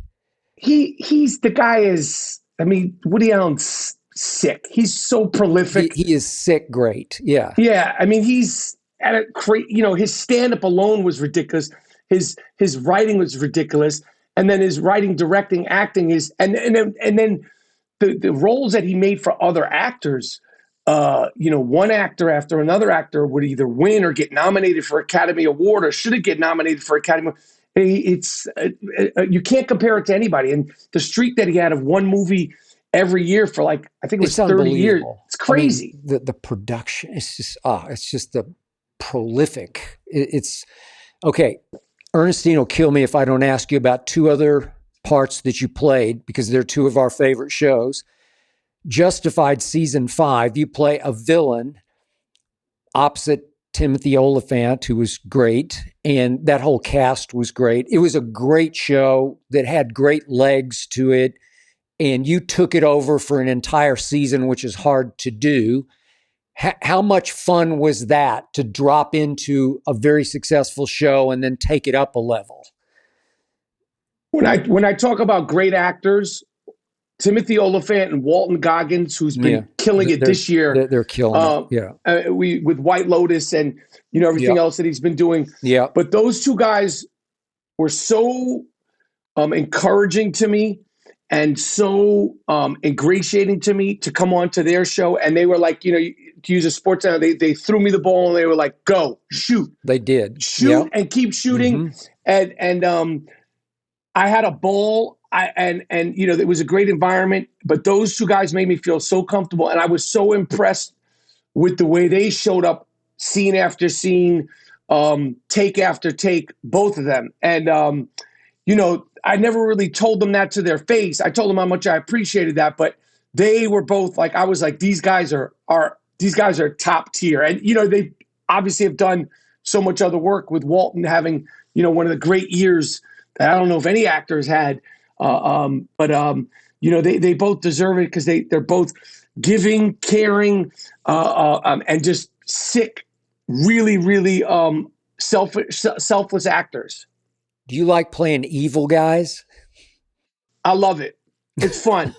He's the guy is, Woody Allen's sick. He's so prolific. He is sick great. Yeah. Yeah. He's at a his stand-up alone was ridiculous. His writing was ridiculous. And then his writing, directing, acting is, and then the roles that he made for other actors, one actor after another actor would either win or get nominated for Academy Award or should get nominated for Academy Award. It's you can't compare it to anybody. And the streak that he had of one movie every year for like, I think it was 30 years. It's crazy. The production, it's just the prolific. It's okay. Ernestine will kill me if I don't ask you about 2 other parts that you played because they're 2 of our favorite shows. Justified season 5, you play a villain opposite Timothy Olyphant, who was great, and that whole cast was great. It was a great show that had great legs to it, and you took it over for an entire season, which is hard to do. How much fun was that to drop into a very successful show and then take it up a level? When I talk about great actors, Timothy Olyphant and Walton Goggins, who's been killing it this year. They're killing it. Yeah. With White Lotus and everything else that he's been doing. Yeah. But those 2 guys were so encouraging to me and so ingratiating to me to come on to their show. And they were like, to use a sports analogy, they threw me the ball and they were like, go, shoot. They did. Shoot and keep shooting. Mm-hmm. And I had a ball. It was a great environment, but those 2 guys made me feel so comfortable. And I was so impressed with the way they showed up scene after scene, take after take, both of them. And, I never really told them that to their face. I told them how much I appreciated that, but they were both like, I was like, these guys are top tier. And, they obviously have done so much other work with Walton having, one of the great years that I don't know if any actors had. They both deserve it because they're both giving, caring, and just sick, really, really selfless actors. Do you like playing evil guys? I love it. It's fun.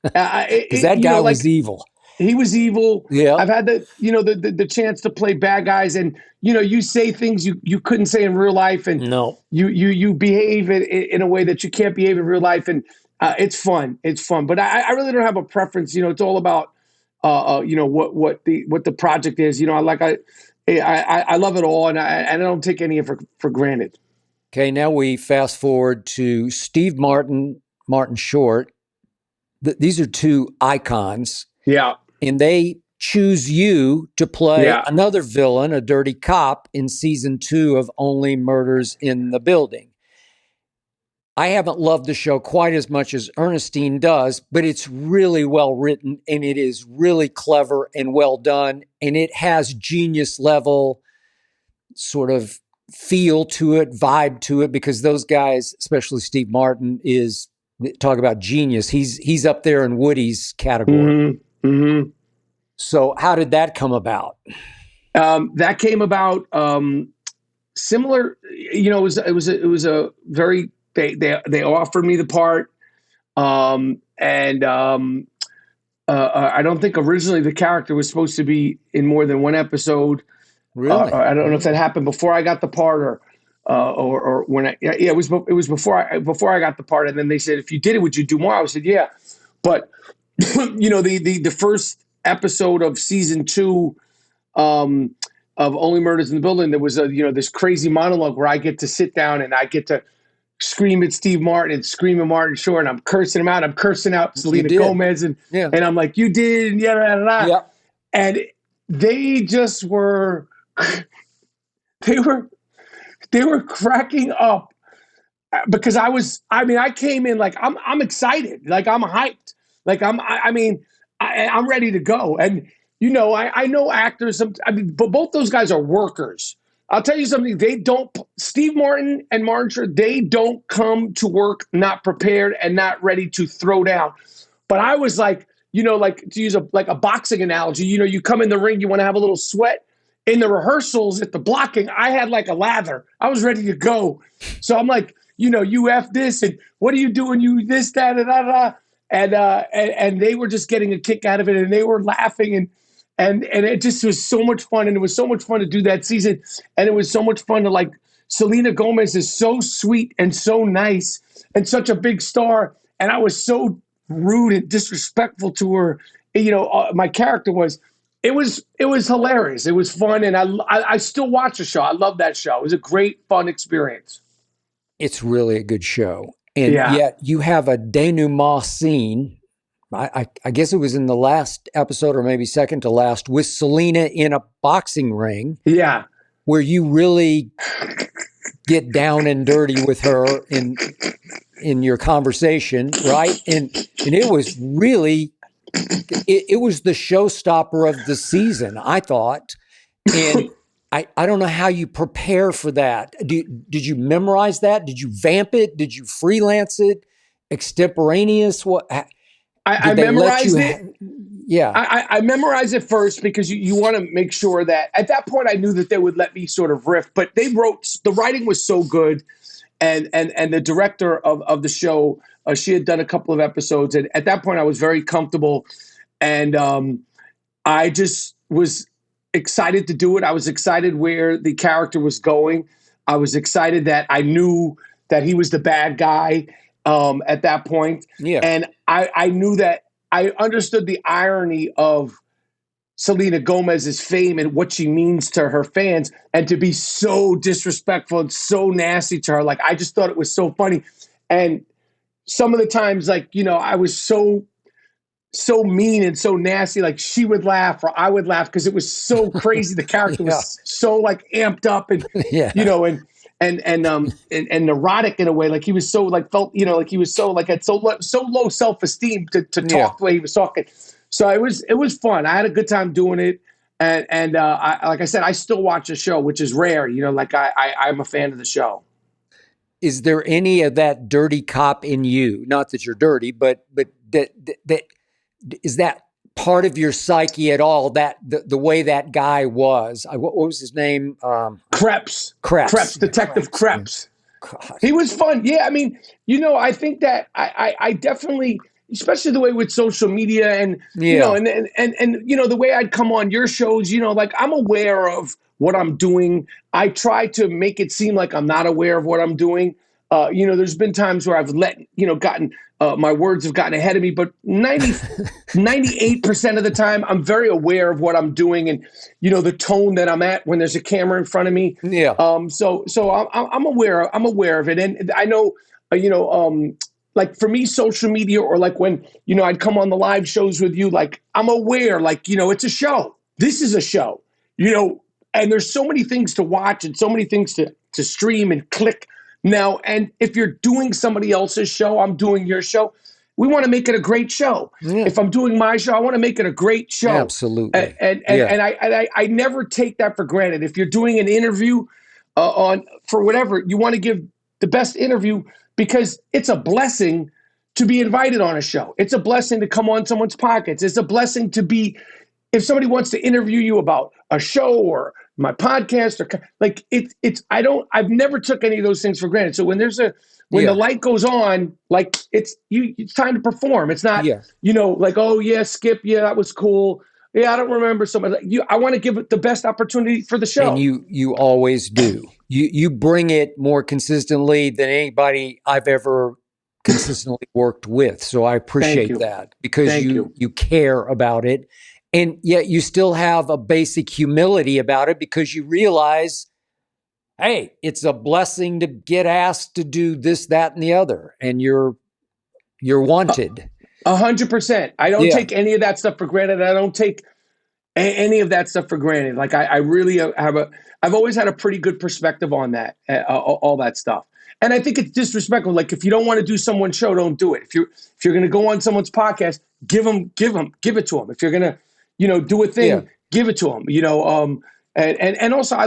Because that guy was evil. He was evil. Yeah. I've had the chance to play bad guys, and you say things you couldn't say in real life, and no, you behave in a way that you can't behave in real life, and it's fun. It's fun, but I really don't have a preference. It's all about what the project is. I love it all, and I don't take any of it for granted. Okay, now we fast forward to Steve Martin Short. These are two icons. Yeah. And they choose you to play Yeah. another villain, a dirty cop, in season 2 of Only Murders in the Building. I haven't loved the show quite as much as Ernestine does, but it's really well written and it is really clever and well done. And it has genius level sort of feel to it, vibe to it, because those guys, especially Steve Martin, is talk about genius. He's up there in Woody's category. Mm-hmm. Mm-hmm. So how did that come about? That came about similar. It was a very they offered me the part, and I don't think originally the character was supposed to be in more than one episode. Really? I don't know if that happened before I got the part or when it was before I got the part, and then they said, if you did it, would you do more? I said, yeah, but the first episode of season 2 of Only Murders in the Building, there was this crazy monologue where I get to sit down and I get to scream at Steve Martin and scream at Martin Short, and I'm cursing him out. I'm cursing out Selena Gomez, and I'm like, you did, and yeah. And they just were they were cracking up because I came in like I'm excited, like I'm hyped, like I'm ready to go. And I know actors, but both those guys are workers. I'll tell you something, Steve Martin and Martin Short, they don't come to work not prepared and not ready to throw down. But I was like, like to use a boxing analogy, you come in the ring, you want to have a little sweat. In the rehearsals at the blocking, I had like a lather. I was ready to go. So I'm like, you F this, and what are you doing? You this, that, and they were just getting a kick out of it, and they were laughing, and it just was so much fun, and it was so much fun to do that season, and it was so much fun to like. Selena Gomez is so sweet and so nice and such a big star, and I was so rude and disrespectful to her. My character was. It was hilarious. It was fun, and I still watch the show. I love that show. It was a great, fun experience. It's really a good show. And yet you have a denouement scene, I guess it was in the last episode or maybe second to last, with Selena in a boxing ring. Yeah. Where you really get down and dirty with her in your conversation, right? And it was really... It was the showstopper of the season, I thought. And I don't know how you prepare for that. Did you memorize that? Did you vamp it? Did you freelance it? Extemporaneous? What? I memorized it. Yeah. I memorized it first because you want to make sure that at that point I knew that they would let me sort of riff, but the writing was so good. And the director of the show, she had done a couple of episodes, and at that point I was very comfortable, and I just was excited to do it. I was excited where the character was going. I was excited that I knew that he was the bad guy at that point. Yeah. And I knew that I understood the irony of Selena Gomez's fame and what she means to her fans, and to be so disrespectful and so nasty to her. Like, I just thought it was so funny. And some of the times, like, I was so mean and so nasty, like she would laugh or I would laugh because it was so crazy. The character was so like amped up and, and neurotic in a way. Like he was so like felt, like he was so like had so low self-esteem to talk the way he was talking. So it was fun. I had a good time doing it. And like I said, I still watch the show, which is rare, like I'm a fan of the show. Is there any of that dirty cop in you? Not that you're dirty, but that is that part of your psyche at all? That the way that guy was. What was his name? Krebs, Detective Krebs. God. He was fun. Yeah, I mean, I think that I definitely especially the way with social media and, Yeah. the way I'd come on your shows, like I'm aware of what I'm doing. I try to make it seem like I'm not aware of what I'm doing. There's been times where I've gotten, my words have gotten ahead of me, but 98% of the time, I'm very aware of what I'm doing and, the tone that I'm at when there's a camera in front of me. Yeah. So I'm aware of it. And I know, like for me, social media, or like when, I'd come on the live shows with you, like I'm aware, like, it's a show. This is a show, and there's so many things to watch and so many things to stream and click now. And if you're doing somebody else's show, I'm doing your show. We want to make it a great show. Yeah. If I'm doing my show, I want to make it a great show. Absolutely. And I never take that for granted. If you're doing an interview for whatever, you want to give the best interview, because it's a blessing to be invited on a show. It's a blessing to come on someone's pockets. It's a blessing to be, if somebody wants to interview you about a show or my podcast, or like I've never took any of those things for granted. So when the light goes on, like it's time to perform. It's not, like, oh yeah, Skip. Yeah, that was cool. Yeah, I don't remember somebody. I want to give it the best opportunity for the show. And you always do. You bring it more consistently than anybody I've ever consistently worked with. So I appreciate that, because you care about it. And yet you still have a basic humility about it, because you realize, hey, it's a blessing to get asked to do this, that, and the other. And you're wanted. 100%. I don't take any of that stuff for granted. I don't take any of that stuff for granted. Like I really I've always had a pretty good perspective on that, all that stuff. And I think it's disrespectful. Like if you don't want to do someone's show, don't do it. If you're going to go on someone's podcast, give it to them. If you're going to, do a thing, give it to them, and also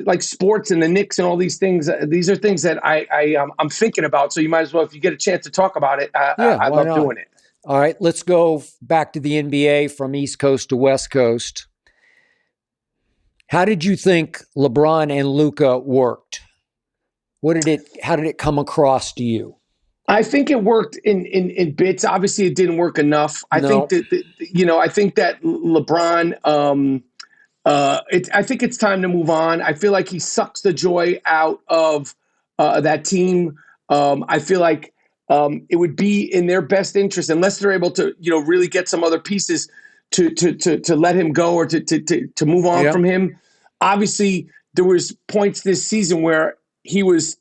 like sports and the Knicks and all these things. These are things that I'm thinking about. So you might as well, if you get a chance to talk about it, I love doing it. All right, let's go back to the NBA from East Coast to West Coast. How did you think LeBron and Luka worked? How did it come across to you? I think it worked in bits. Obviously, it didn't work enough. I think that LeBron. I think it's time to move on. I feel like he sucks the joy out of that team. I feel like it would be in their best interest, unless they're able to, really get some other pieces to let him go, or to move on from him. Obviously, there was points this season where he was.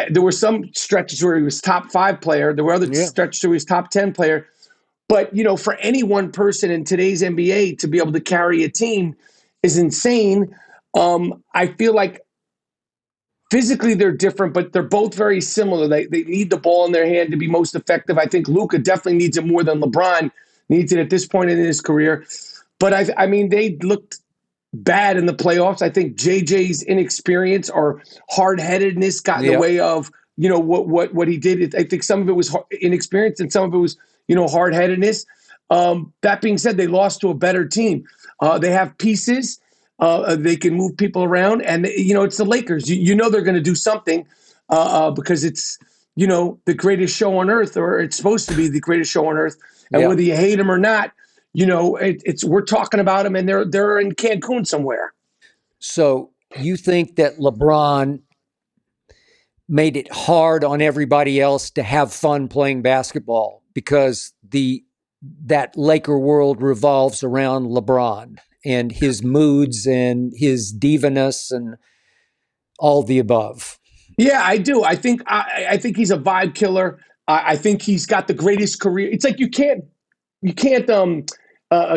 There were some stretches where he was top 5 player. There were other stretches where he was top 10 player. But, for any one person in today's NBA to be able to carry a team is insane. I feel like physically they're different, but they're both very similar. They need the ball in their hand to be most effective. I think Luka definitely needs it more than LeBron needs it at this point in his career. But, I mean, they looked bad in the playoffs. I think JJ's inexperience or hard-headedness got in the way of, what he did. I think some of it was inexperience and some of it was, hard-headedness. That being said, they lost to a better team. They have pieces. They can move people around, and it's the Lakers. They're going to do something because it's the greatest show on earth, or it's supposed to be the greatest show on earth. And whether you hate them or not, we're talking about them, and they're in Cancun somewhere. So you think that LeBron made it hard on everybody else to have fun playing basketball, because that Laker world revolves around LeBron and his moods and his divaness and all the above? Yeah, I do. I think he's a vibe killer. I think he's got the greatest career. It's like you can't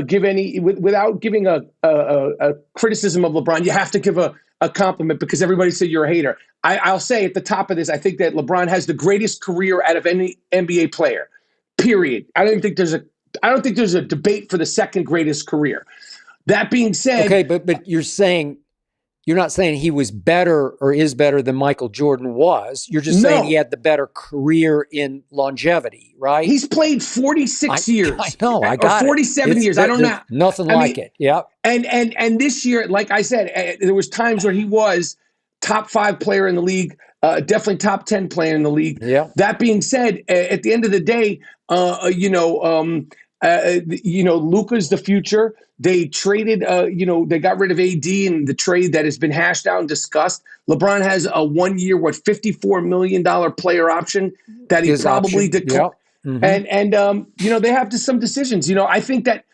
give any without giving a criticism of LeBron. You have to give a compliment, because everybody said you're a hater. I'll say at the top of this, I think that LeBron has the greatest career out of any NBA player. Period. I don't think there's a debate for the second greatest career. That being said, okay, but you're not saying he was better or is better than Michael Jordan was. You're just saying he had the better career in longevity, right? He's played 46 years. I know. I got 47 years. I don't know. Nothing like it. Yeah. And this year, like I said, there was times where he was top 5 player in the league, definitely top 10 player in the league. Yeah. That being said, at the end of the day, Luka's the future. They traded, they got rid of AD in the trade that has been hashed out and discussed. LeBron has a 1 year, $54 million player option that he probably declined. Yeah. Mm-hmm. They have some decisions. I think that,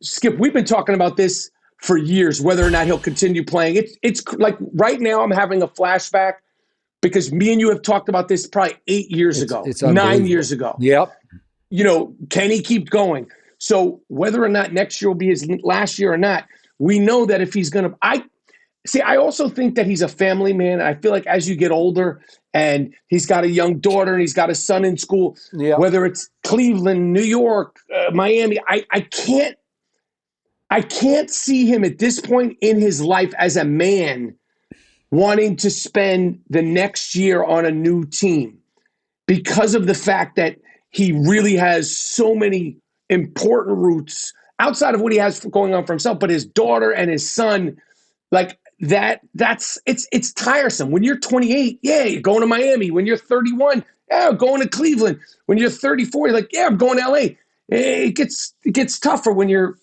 Skip, we've been talking about this for years, whether or not he'll continue playing. It's like right now I'm having a flashback because me and you have talked about this probably 8 years ago, it's 9 years ago. Yep. Can he keep going? So whether or not next year will be his last year or not, we know that if he's going to, I also think that he's a family man. I feel like as you get older and he's got a young daughter and he's got a son in school, whether it's Cleveland, New York, Miami, I can't see him at this point in his life as a man wanting to spend the next year on a new team because of the fact that he really has so many important roots outside of what he has going on for himself, but his daughter and his son, like it's tiresome. When you're 28, yeah, you're going to Miami. When you're 31, yeah, I'm going to Cleveland. When you're 34, you're like, yeah, I'm going to LA. It gets tougher when you're,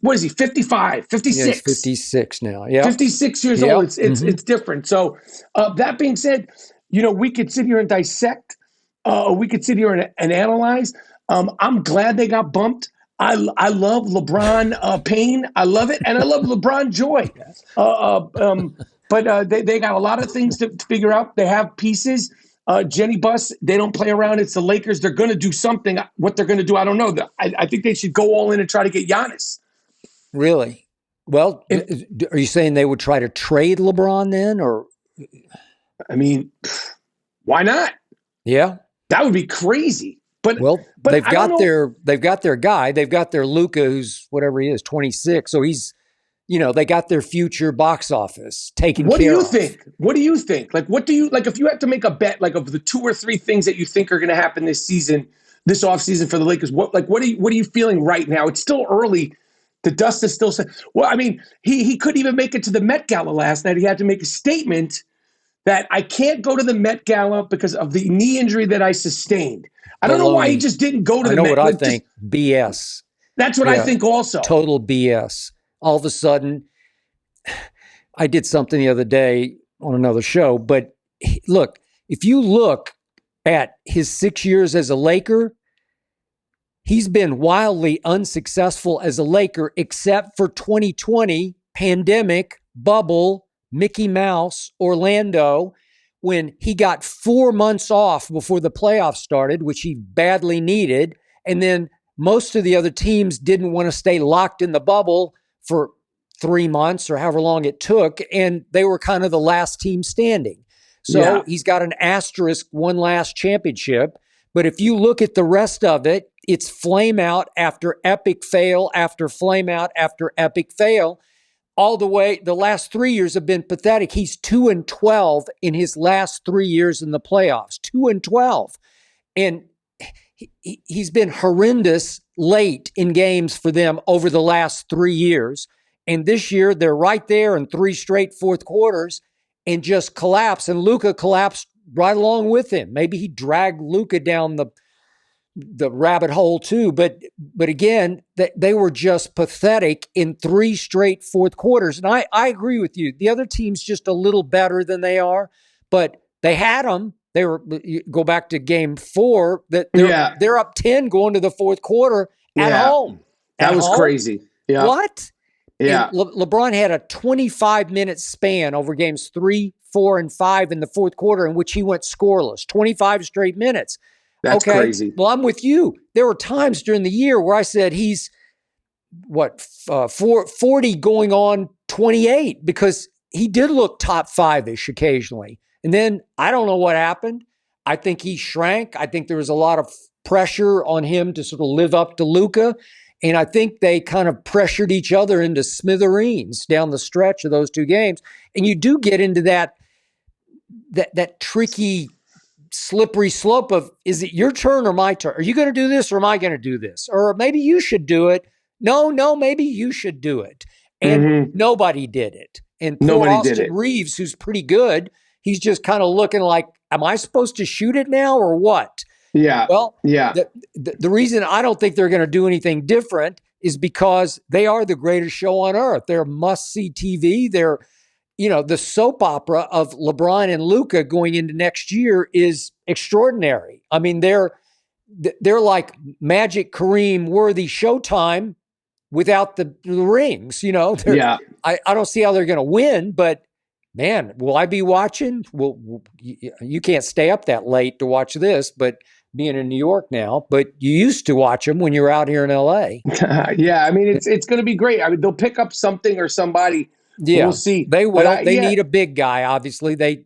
what is he, 55, 56? Yeah, he's 56 now. Yeah. 56 years old. It's different. So that being said, we could sit here and dissect. We could sit here and analyze. I'm glad they got bumped. I love LeBron pain. I love it. And I love LeBron joy. But they got a lot of things to figure out. They have pieces. Jenny Buss, they don't play around. It's the Lakers. They're going to do something. What they're going to do, I don't know. I think they should go all in and try to get Giannis. Really? Well, are you saying they would try to trade LeBron then? Or, I mean, why not? Yeah. That would be crazy. But they've got their guy. They've got their Luka, who's whatever he is, 26. So he's, they got their future box office taken care of. What do you think? Like, if you had to make a bet, like of the 2 or 3 things that you think are going to happen this offseason for the Lakers, what are you feeling right now? It's still early. The dust is still. Well, I mean, he couldn't even make it to the Met Gala last night. He had to make a statement that I can't go to the Met Gala because of the knee injury that I sustained. I don't know why he just didn't go to the Met. I know what I think. BS. That's what I think also. Total BS. All of a sudden, I did something the other day on another show, but look, if you look at his 6 years as a Laker, he's been wildly unsuccessful as a Laker, except for 2020, pandemic, bubble, Mickey Mouse, Orlando, when he got 4 months off before the playoffs started, which he badly needed. And then most of the other teams didn't want to stay locked in the bubble for 3 months or however long it took. And they were kind of the last team standing. So he's got an asterisk, one last championship. But if you look at the rest of it, it's flame out after epic fail, after flame out after epic fail. All the way, the last 3 years have been pathetic. He's 2-12 in his last 3 years in the playoffs. 2-12. And he's been horrendous late in games for them over the last 3 years. And this year, they're right there in 3 straight fourth quarters and just collapse. And Luka collapsed right along with him. Maybe he dragged Luka down the rabbit hole too. But again, they were just pathetic in 3 straight fourth quarters. And I agree with you. The other team's just a little better than they are, but they had them. They were, go back to game 4, that they're up 10 going to the fourth quarter at home. That was crazy. Yeah. What? Yeah. LeBron had a 25-minute span over games 3, 4, and 5 in the fourth quarter in which he went scoreless, 25 straight minutes. That's crazy. Well, I'm with you. There were times during the year where I said he's 40 going on 28 because he did look top 5-ish occasionally. And then I don't know what happened. I think he shrank. I think there was a lot of pressure on him to sort of live up to Luka. And I think they kind of pressured each other into smithereens down the stretch of those 2 games. And you do get into that tricky, slippery slope of, is it your turn or my turn? Are you going to do this or am I going to do this? Or maybe you should do it. No, maybe you should do it. And nobody did it. And poor Nobody did Austin it. Reeves, who's pretty good, he's just kind of looking like, am I supposed to shoot it now or what? Yeah. Well, Yeah. the reason I don't think they're going to do anything different is because they are the greatest show on earth. They're must-see TV. They're, the soap opera of LeBron and Luka going into next year is extraordinary. I mean, they're like Magic Kareem worthy Showtime without the rings. Yeah. I don't see how they're going to win, but man, will I be watching? Well, you can't stay up that late to watch this, but being in New York now, but you used to watch them when you were out here in LA. Yeah. I mean, it's going to be great. I mean, they'll pick up something or somebody. We'll Yeah, see. they But will. They need a big guy. Obviously, they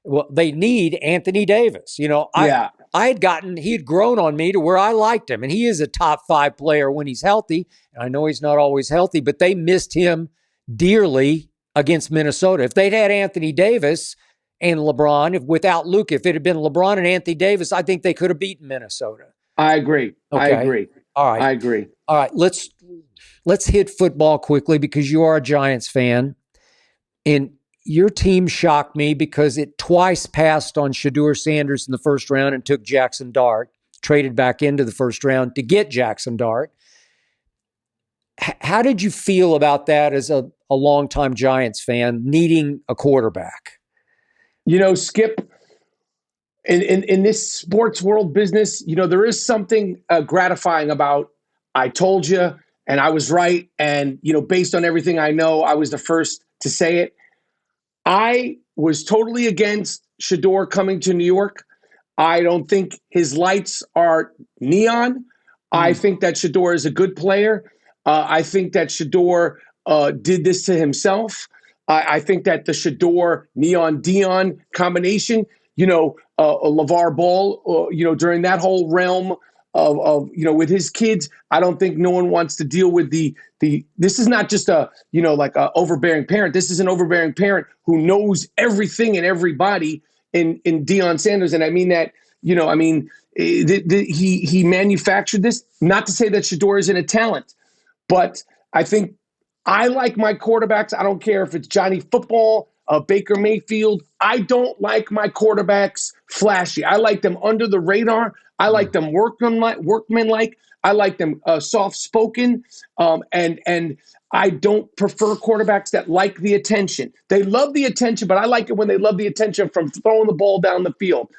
need Anthony Davis. yeah. He had grown on me to where I liked him, and he is a top 5 player when he's healthy. And I know he's not always healthy, but they missed him dearly against Minnesota. If they'd had Anthony Davis and LeBron, without Luka, if it had been LeBron and Anthony Davis, I think they could have beaten Minnesota. I agree. Okay. I agree. All right. I agree. All right. Let's hit football quickly because you are a Giants fan. And your team shocked me because it twice passed on Shedeur Sanders in the first round and took Jackson Dart, traded back into the first round to get Jackson Dart. How did you feel about that as a longtime Giants fan, needing a quarterback? Skip, in this sports world business, there is something gratifying about I told you and I was right. And, based on everything I know, I was the first to say it. I was totally against Shedeur coming to New York. I don't think his lights are neon. I think that Shedeur is a good player. I think that Shedeur did this to himself. I think that the Shedeur Neon Dion combination, LeVar Ball, during that whole realm of with his kids, I don't think no one wants to deal with the this is not just like a overbearing parent. This is an overbearing parent who knows everything and everybody in Deion Sanders. And I mean that, he manufactured this. Not to say that Shedeur isn't a talent, but I think I like my quarterbacks. I don't care if it's Johnny Football, Baker Mayfield. I don't like my quarterbacks flashy. I like them under the radar. I like them workmanlike. I like them soft-spoken. And I don't prefer quarterbacks that like the attention. They love the attention, but I like it when they love the attention from throwing the ball down the field.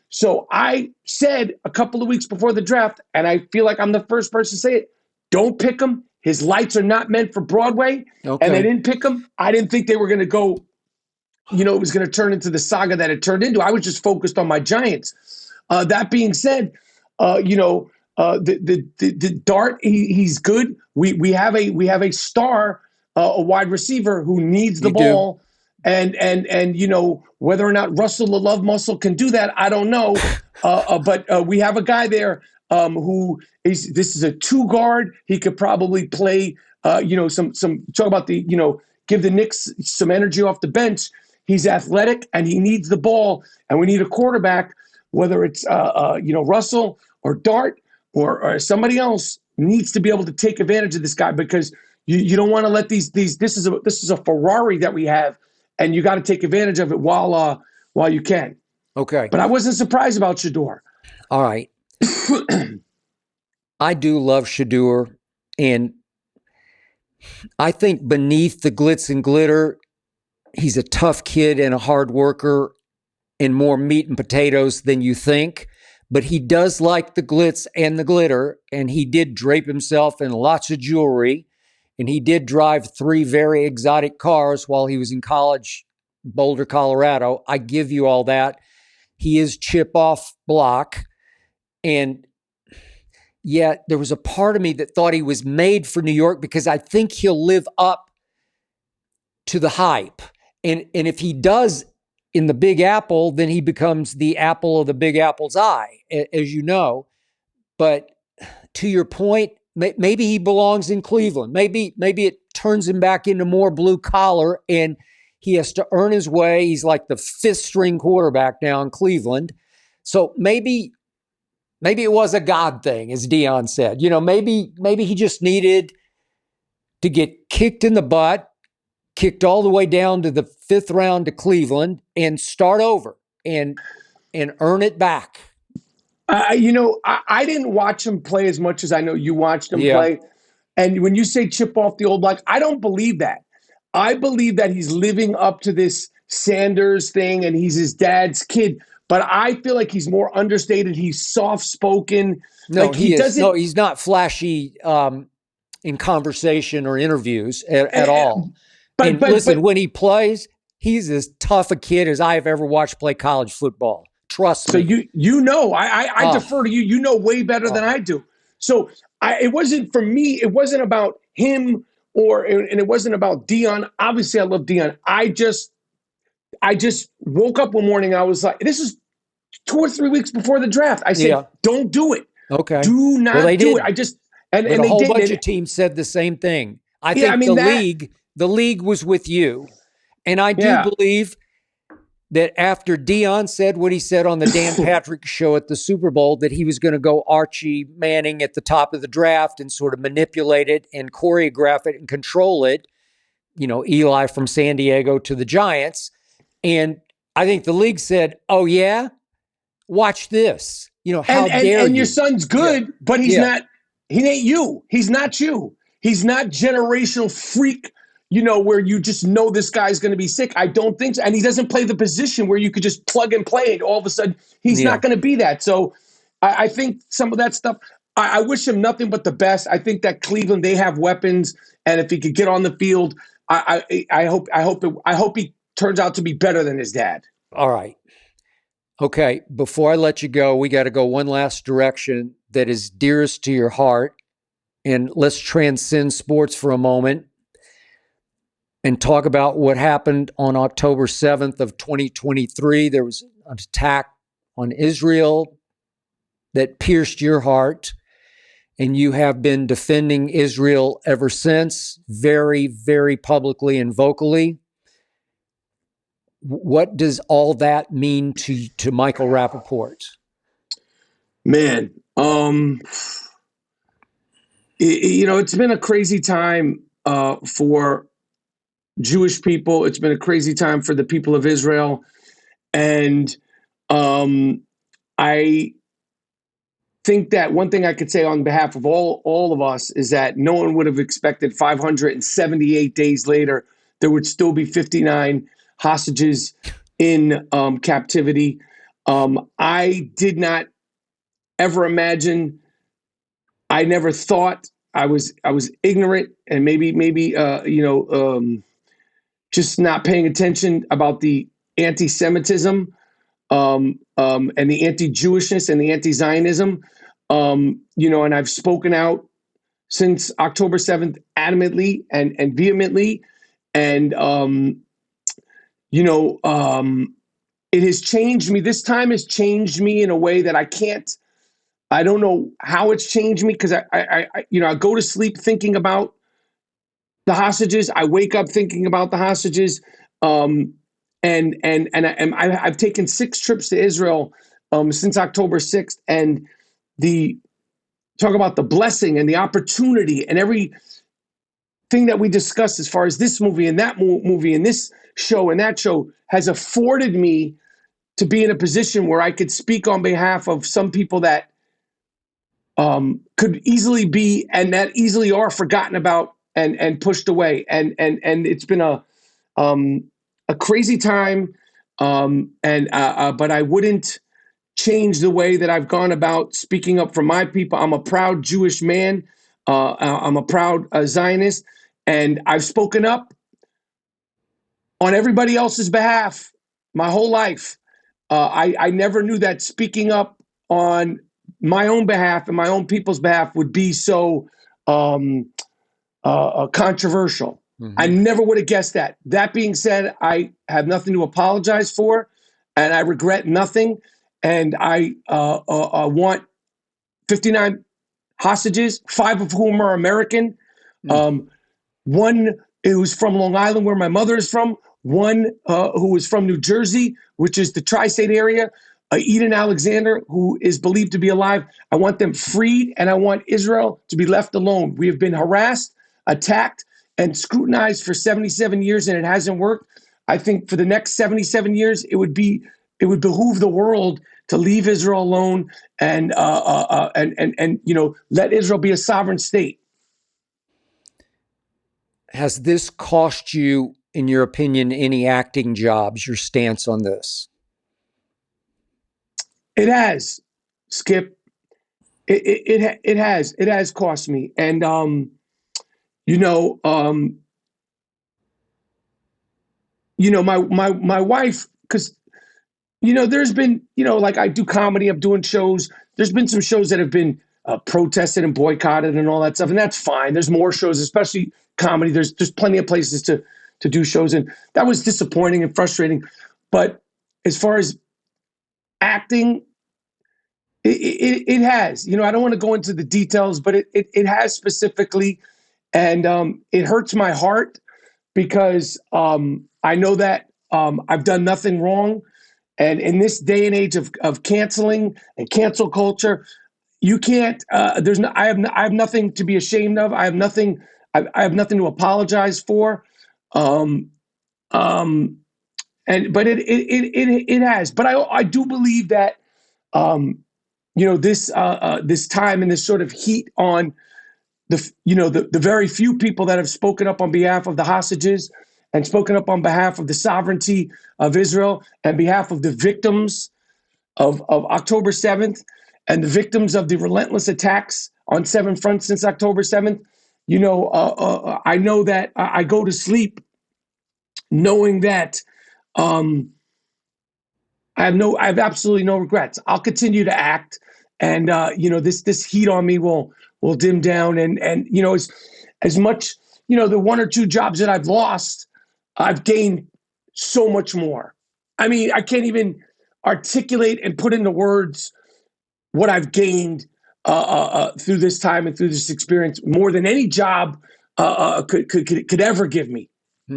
So I said a couple of weeks before the draft, and I feel like I'm the first person to say it, don't pick him. His lights are not meant for Broadway. Okay. And they didn't pick him. I didn't think they were going to go, it was going to turn into the saga that it turned into. I was just focused on my Giants. That being said, the Dart, he's good. We have a star, a wide receiver who needs the ball. And whether or not Russell the Love Muscle can do that, I don't know. But we have a guy there who this is a 2 guard. He could probably play, some talk about give the Knicks some energy off the bench. He's athletic and he needs the ball, and we need a quarterback, whether it's Russell or Dart or somebody else needs to be able to take advantage of this guy, because you don't want to let these this is a Ferrari that we have, and you got to take advantage of it while you can. Okay. But I wasn't surprised about Shedeur. All right. I do love Shedeur, and I think beneath the glitz and glitter, he's a tough kid and a hard worker and more meat and potatoes than you think. But he does like the glitz and the glitter, and he did drape himself in lots of jewelry, and he did drive 3 very exotic cars while he was in college, Boulder, Colorado. I give you all that. He is chip off block, and yet there was a part of me that thought he was made for New York, because I think he'll live up to the hype. And if he does in the Big Apple, then he becomes the apple of the Big Apple's eye, as you know. But to your point, maybe he belongs in Cleveland. Maybe it turns him back into more blue collar, and he has to earn his way. He's like the 5th string quarterback now in Cleveland. So maybe it was a God thing, as Deion said. Maybe he just needed to get kicked in the butt kicked all the way down to the 5th round to Cleveland and start over and earn it back. I didn't watch him play as much as I know you watched him Yeah. play. And when you say chip off the old block, I don't believe that. I believe that he's living up to this Sanders thing and he's his dad's kid. But I feel like he's more understated. He's soft-spoken. No, Like he he is. No, doesn't. he's not flashy in conversation or interviews at all. But And listen, when he plays, he's as tough a kid as I've ever watched play college football. Trust so me. I defer to you. You know way better than I do. So it wasn't for me. It wasn't about him and it wasn't about Dion. Obviously, I love Dion. I just woke up one morning. I was like, this is 2 or 3 weeks before the draft. I said, don't do it. Okay. Do not do it. I just and but and a they whole didn't. bunch of teams said the same thing. I Yeah, think the league was with you. And I do believe that after Dion said what he said on the Dan Patrick show at the Super Bowl, that he was going to go Archie Manning at the top of the draft and sort of manipulate it and choreograph it and control it, Eli from San Diego to the Giants. And I think the league said, oh, yeah, watch this. How dare you? And your son's good, but he's not. He ain't you. He's not you. He's not generational freak, where you just know this guy's going to be sick. I don't think so. And he doesn't play the position where you could just plug and play it. All of a sudden, he's not going to be that. So I think some of that stuff, I wish him nothing but the best. I think that Cleveland, they have weapons. And if he could get on the field, I hope he turns out to be better than his dad. All right. Okay, before I let you go, we got to go one last direction that is dearest to your heart. And let's transcend sports for a moment and talk about what happened on October 7th of 2023. There was an attack on Israel that pierced your heart, and you have been defending Israel ever since, very, very publicly and vocally. What does all that mean to Michael Rapaport? Man, it's been a crazy time for Jewish people. It's been a crazy time for the people of Israel. And I think that one thing I could say on behalf of all of us is that no one would have expected 578 days later, there would still be 59 hostages in captivity. I did not ever imagine. I never thought. I was ignorant and maybe just not paying attention about the anti-Semitism and the anti-Jewishness and the anti-Zionism. And I've spoken out since October 7th adamantly and vehemently. And it has changed me. This time has changed me in a way that I don't know how it's changed me, because I go to sleep thinking about the hostages. I wake up thinking about the hostages. I've taken 6 trips to Israel since October 6th, and talk about the blessing and the opportunity and everything that we discussed as far as this movie and that movie and this show and that show has afforded me to be in a position where I could speak on behalf of some people that could easily be and that easily are forgotten about and pushed away. And it's been a crazy time. But I wouldn't change the way that I've gone about speaking up for my people. I'm a proud Jewish man. I'm a proud Zionist, and I've spoken up on everybody else's behalf my whole life. I never knew that speaking up on my own behalf and my own people's behalf would be so controversial. Mm-hmm. I never would have guessed that. That being said, I have nothing to apologize for, and I regret nothing. And I want 59 hostages, 5 of whom are American. Mm-hmm. One who's from Long Island, where my mother is from. One who is from New Jersey, which is the tri-state area. Eden Alexander, who is believed to be alive. I want them freed, and I want Israel to be left alone. We have been harassed, attacked, and scrutinized for 77 years and it hasn't worked, I think for the next 77 years, it would behoove the world to leave Israel alone and let Israel be a sovereign state. Has this cost you, in your opinion, any acting jobs? Your stance on this? It has, Skip. It has cost me, and my wife, because there's been, like I do comedy, I'm doing shows. There's been some shows that have been protested and boycotted and all that stuff, and that's fine. There's more shows, especially comedy. There's plenty of places to do shows, and that was disappointing and frustrating. But as far as acting, it has. I don't want to go into the details, but it has specifically, and it hurts my heart because I know that I've done nothing wrong. And in this day and age of canceling and cancel culture, you can't. I have nothing to be ashamed of. I have nothing. I have nothing to apologize for. Um, um, but it has. But I do believe that this time and this sort of heat on the very few people that have spoken up on behalf of the hostages and spoken up on behalf of the sovereignty of Israel and behalf of the victims of October 7th and the victims of the relentless attacks on seven fronts since October 7th. I know that I go to sleep knowing that I have absolutely no regrets. I'll continue to act, and this heat on me will dim down, and as much the one or two jobs that I've lost, I've gained so much more. I mean, I can't even articulate and put into words what I've gained through this time and through this experience more than any job could ever give me.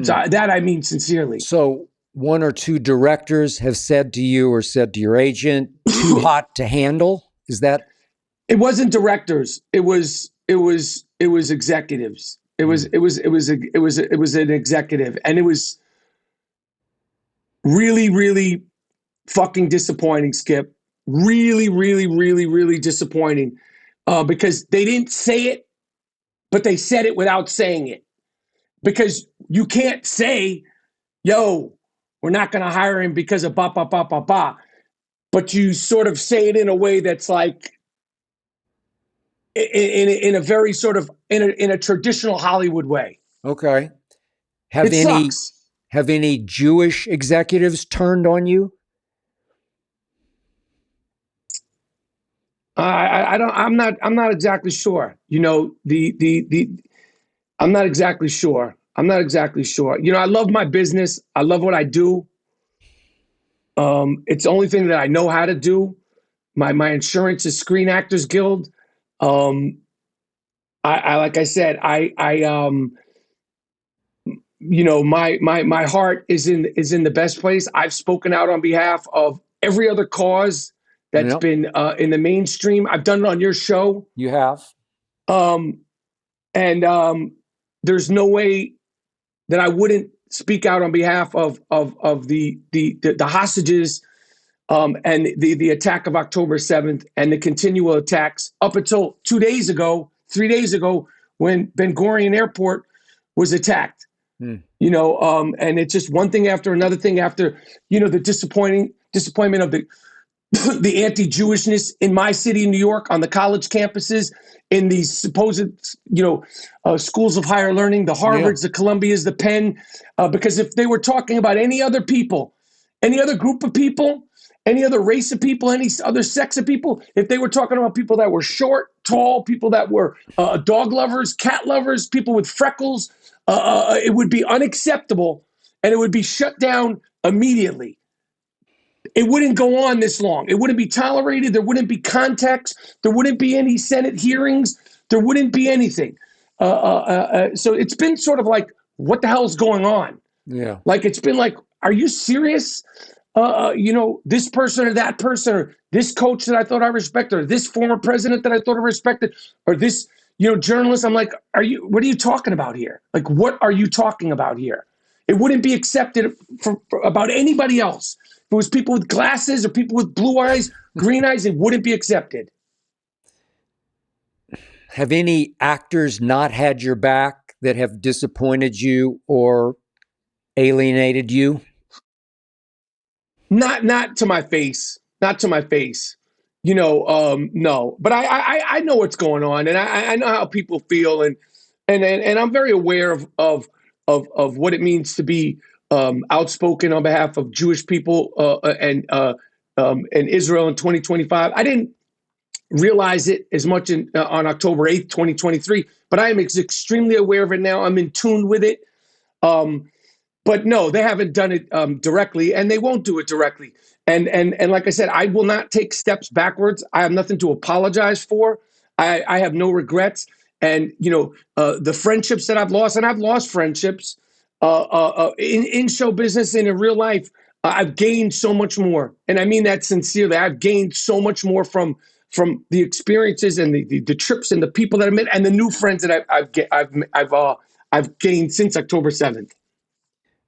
So that I mean sincerely. So one or two directors have said to you or said to your agent, too hot to handle? Is that? It wasn't directors. It was executives. It was an executive, and it was really, really fucking disappointing, Skip. Really, really, really, really disappointing because they didn't say it, but they said it without saying it. Because you can't say, yo, we're not going to hire him because of ba, ba, ba, ba, ba. But you sort of say it in a way that's like, in a very sort of, in a traditional Hollywood way. Okay. It sucks. Have any Jewish executives turned on you? I'm not exactly sure. I'm not exactly sure. I love my business. I love what I do. It's the only thing that I know how to do. My insurance is Screen Actors Guild. I like I said, my heart is in the best place. I've spoken out on behalf of every other cause that's been in the mainstream. I've done it on your show. You have. And there's no way that I wouldn't speak out on behalf of the hostages and the attack of October 7th and the continual attacks up until 3 days ago, when Ben Gurion Airport was attacked. And it's just one thing after another thing after, the disappointment of the anti-Jewishness in my city, New York, on the college campuses, in these supposed, schools of higher learning, the Harvards, the Columbias, the Penn, because if they were talking about any other people, any other group of people, any other race of people, any other sex of people, if they were talking about people that were short, tall, people that were dog lovers, cat lovers, people with freckles, it would be unacceptable and it would be shut down immediately. It wouldn't go on this long. It wouldn't be tolerated. There wouldn't be context. There wouldn't be any Senate hearings. There wouldn't be anything. So it's been sort of like, what the hell is going on? Yeah. Like, it's been like, are you serious? This person or that person, or this coach that I thought I respected, or this former president that I thought I respected, or this, journalists, I'm like, what are you talking about here? Like, what are you talking about here? It wouldn't be accepted for about anybody else. If it was people with glasses or people with blue eyes, green eyes, it wouldn't be accepted. Have any actors not had your back that have disappointed you or alienated you? Not to my face. Not to my face. No. But I know what's going on, and I know how people feel, and I'm very aware of what it means to be outspoken on behalf of Jewish people and Israel in 2025. I didn't realize it as much on October 8th, 2023, but I am extremely aware of it now. I'm in tune with it. But no, they haven't done it directly, and they won't do it directly. And like I said, I will not take steps backwards. I have nothing to apologize for. I have no regrets. And the friendships that I've lost, and I've lost friendships in show business and in real life. I've gained so much more, and I mean that sincerely. I've gained so much more from the experiences and the trips and the people that I met and the new friends that I've gained since October 7th.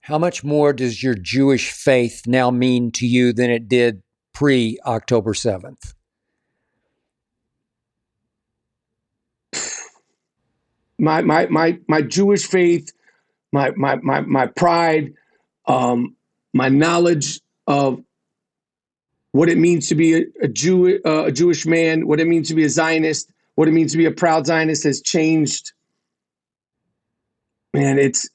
How much more does your Jewish faith now mean to you than it did pre-October 7th? My Jewish faith, my pride, my knowledge of what it means to be a Jewish man, what it means to be a Zionist, what it means to be a proud Zionist has changed. Man, it's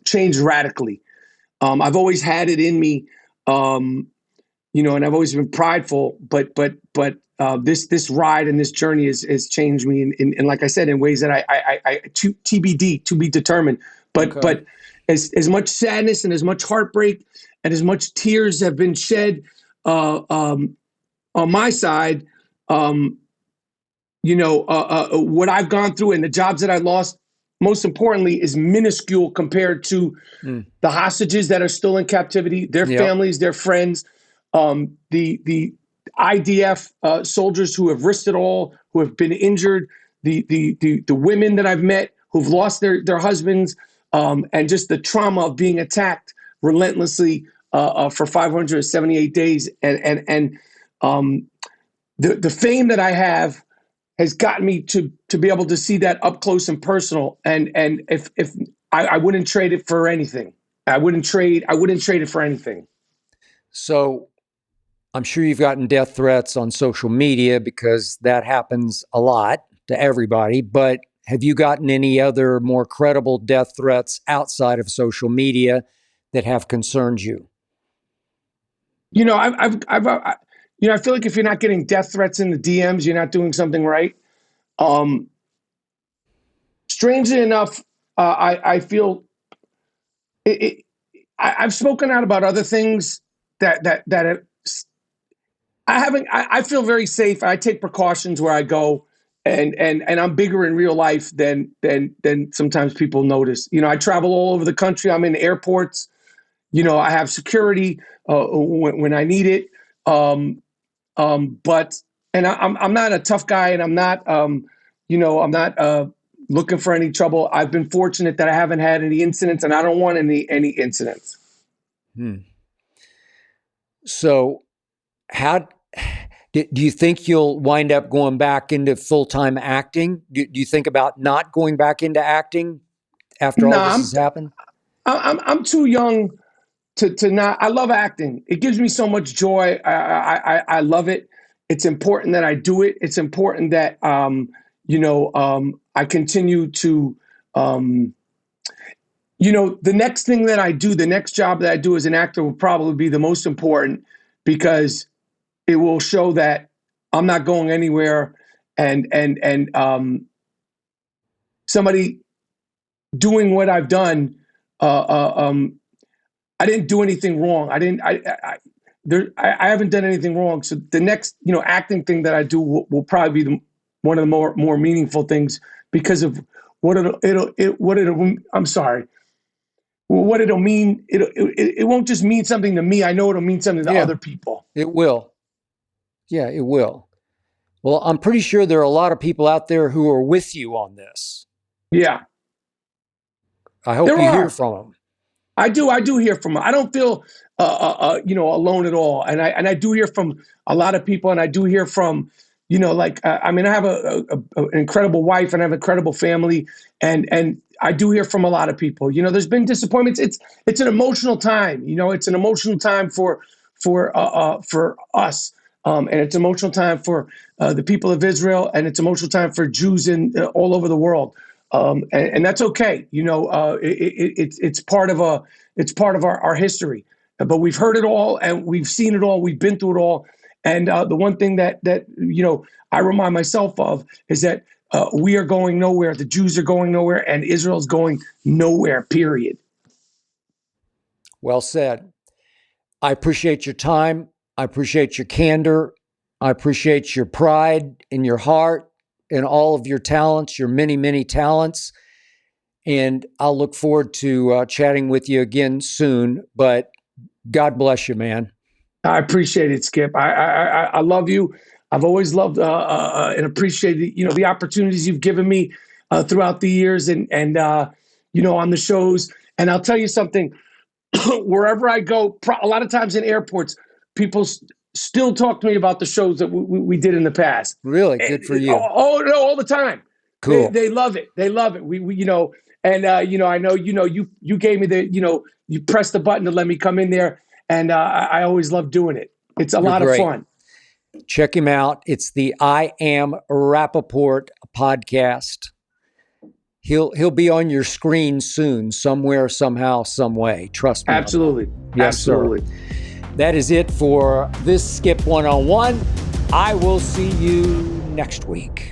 changed radically. I've always had it in me, and I've always been prideful. But this ride and this journey has changed me, and like I said, in ways that I TBD, to be determined. But as much sadness and as much heartbreak and as much tears have been shed on my side, what I've gone through and the jobs that I lost, most importantly, is minuscule compared to the hostages that are still in captivity, their families, their friends, the IDF soldiers who have risked it all, who have been injured, the women that I've met who've lost their husbands, and just the trauma of being attacked relentlessly for 578 days, and the fame that I have has gotten me to be able to see that up close and personal. And if I wouldn't trade it for anything. I wouldn't trade it for anything. So I'm sure you've gotten death threats on social media because that happens a lot to everybody. But have you gotten any other more credible death threats outside of social media that have concerned you? I feel like if you're not getting death threats in the DMs, you're not doing something right. Strangely enough, I feel I've spoken out about other things that I haven't. I feel very safe. I take precautions where I go, and I'm bigger in real life than sometimes people notice. I travel all over the country. I'm in airports. I have security when I need it. But I'm not a tough guy, and I'm not I'm not looking for any trouble. I've been fortunate that I haven't had any incidents, and I don't want any incidents. So, how do you think you'll wind up going back into full-time acting? Do you think about not going back into acting after all this has happened? I'm too young to not. I love acting. It gives me so much joy. I love it. It's important that I do it. It's important that I continue to the next thing that I do, the next job that I do as an actor will probably be the most important, because it will show that I'm not going anywhere, and somebody doing what I've done. I didn't do anything wrong. I haven't done anything wrong. So the next, acting thing that I do will probably be one of the more meaningful things, because of what I'm sorry. What it'll mean. It won't just mean something to me. I know it'll mean something to other people. It will. Yeah, it will. Well, I'm pretty sure there are a lot of people out there who are with you on this. Yeah. I hope There you hear are. from them. I do hear from them. I don't feel, alone at all. And I do hear from a lot of people, and I do hear from, I have an incredible wife, and I have an incredible family, and I do hear from a lot of people. There's been disappointments. It's an emotional time. It's an emotional time for us, and it's an emotional time for the people of Israel, and it's an emotional time for Jews in all over the world. And that's okay. It's part of our history. But we've heard it all, and we've seen it all. We've been through it all. And the one thing that I remind myself of is that we are going nowhere. The Jews are going nowhere, and Israel's going nowhere. Period. Well said. I appreciate your time. I appreciate your candor. I appreciate your pride in your heart and all of your talents, your many, many talents. And I'll look forward to chatting with you again soon. But God bless you, man. I appreciate it, Skip. I love you. I've always loved and appreciated the opportunities you've given me throughout the years, and on the shows. And I'll tell you something. Wherever I go, a lot of times in airports, people still talk to me about the shows that we did in the past. Really? Good for you. No, all the time. Cool. They love it. They love it. And I know, you gave me you pressed the button to let me come in there. And I always love doing it. It's a lot of fun. Check him out. It's the I Am Rapaport podcast. He'll be on your screen soon, somewhere, somehow, some way. Trust me. Absolutely. Yes, Absolutely. Sir. That is it for this Skip 101. I will see you next week.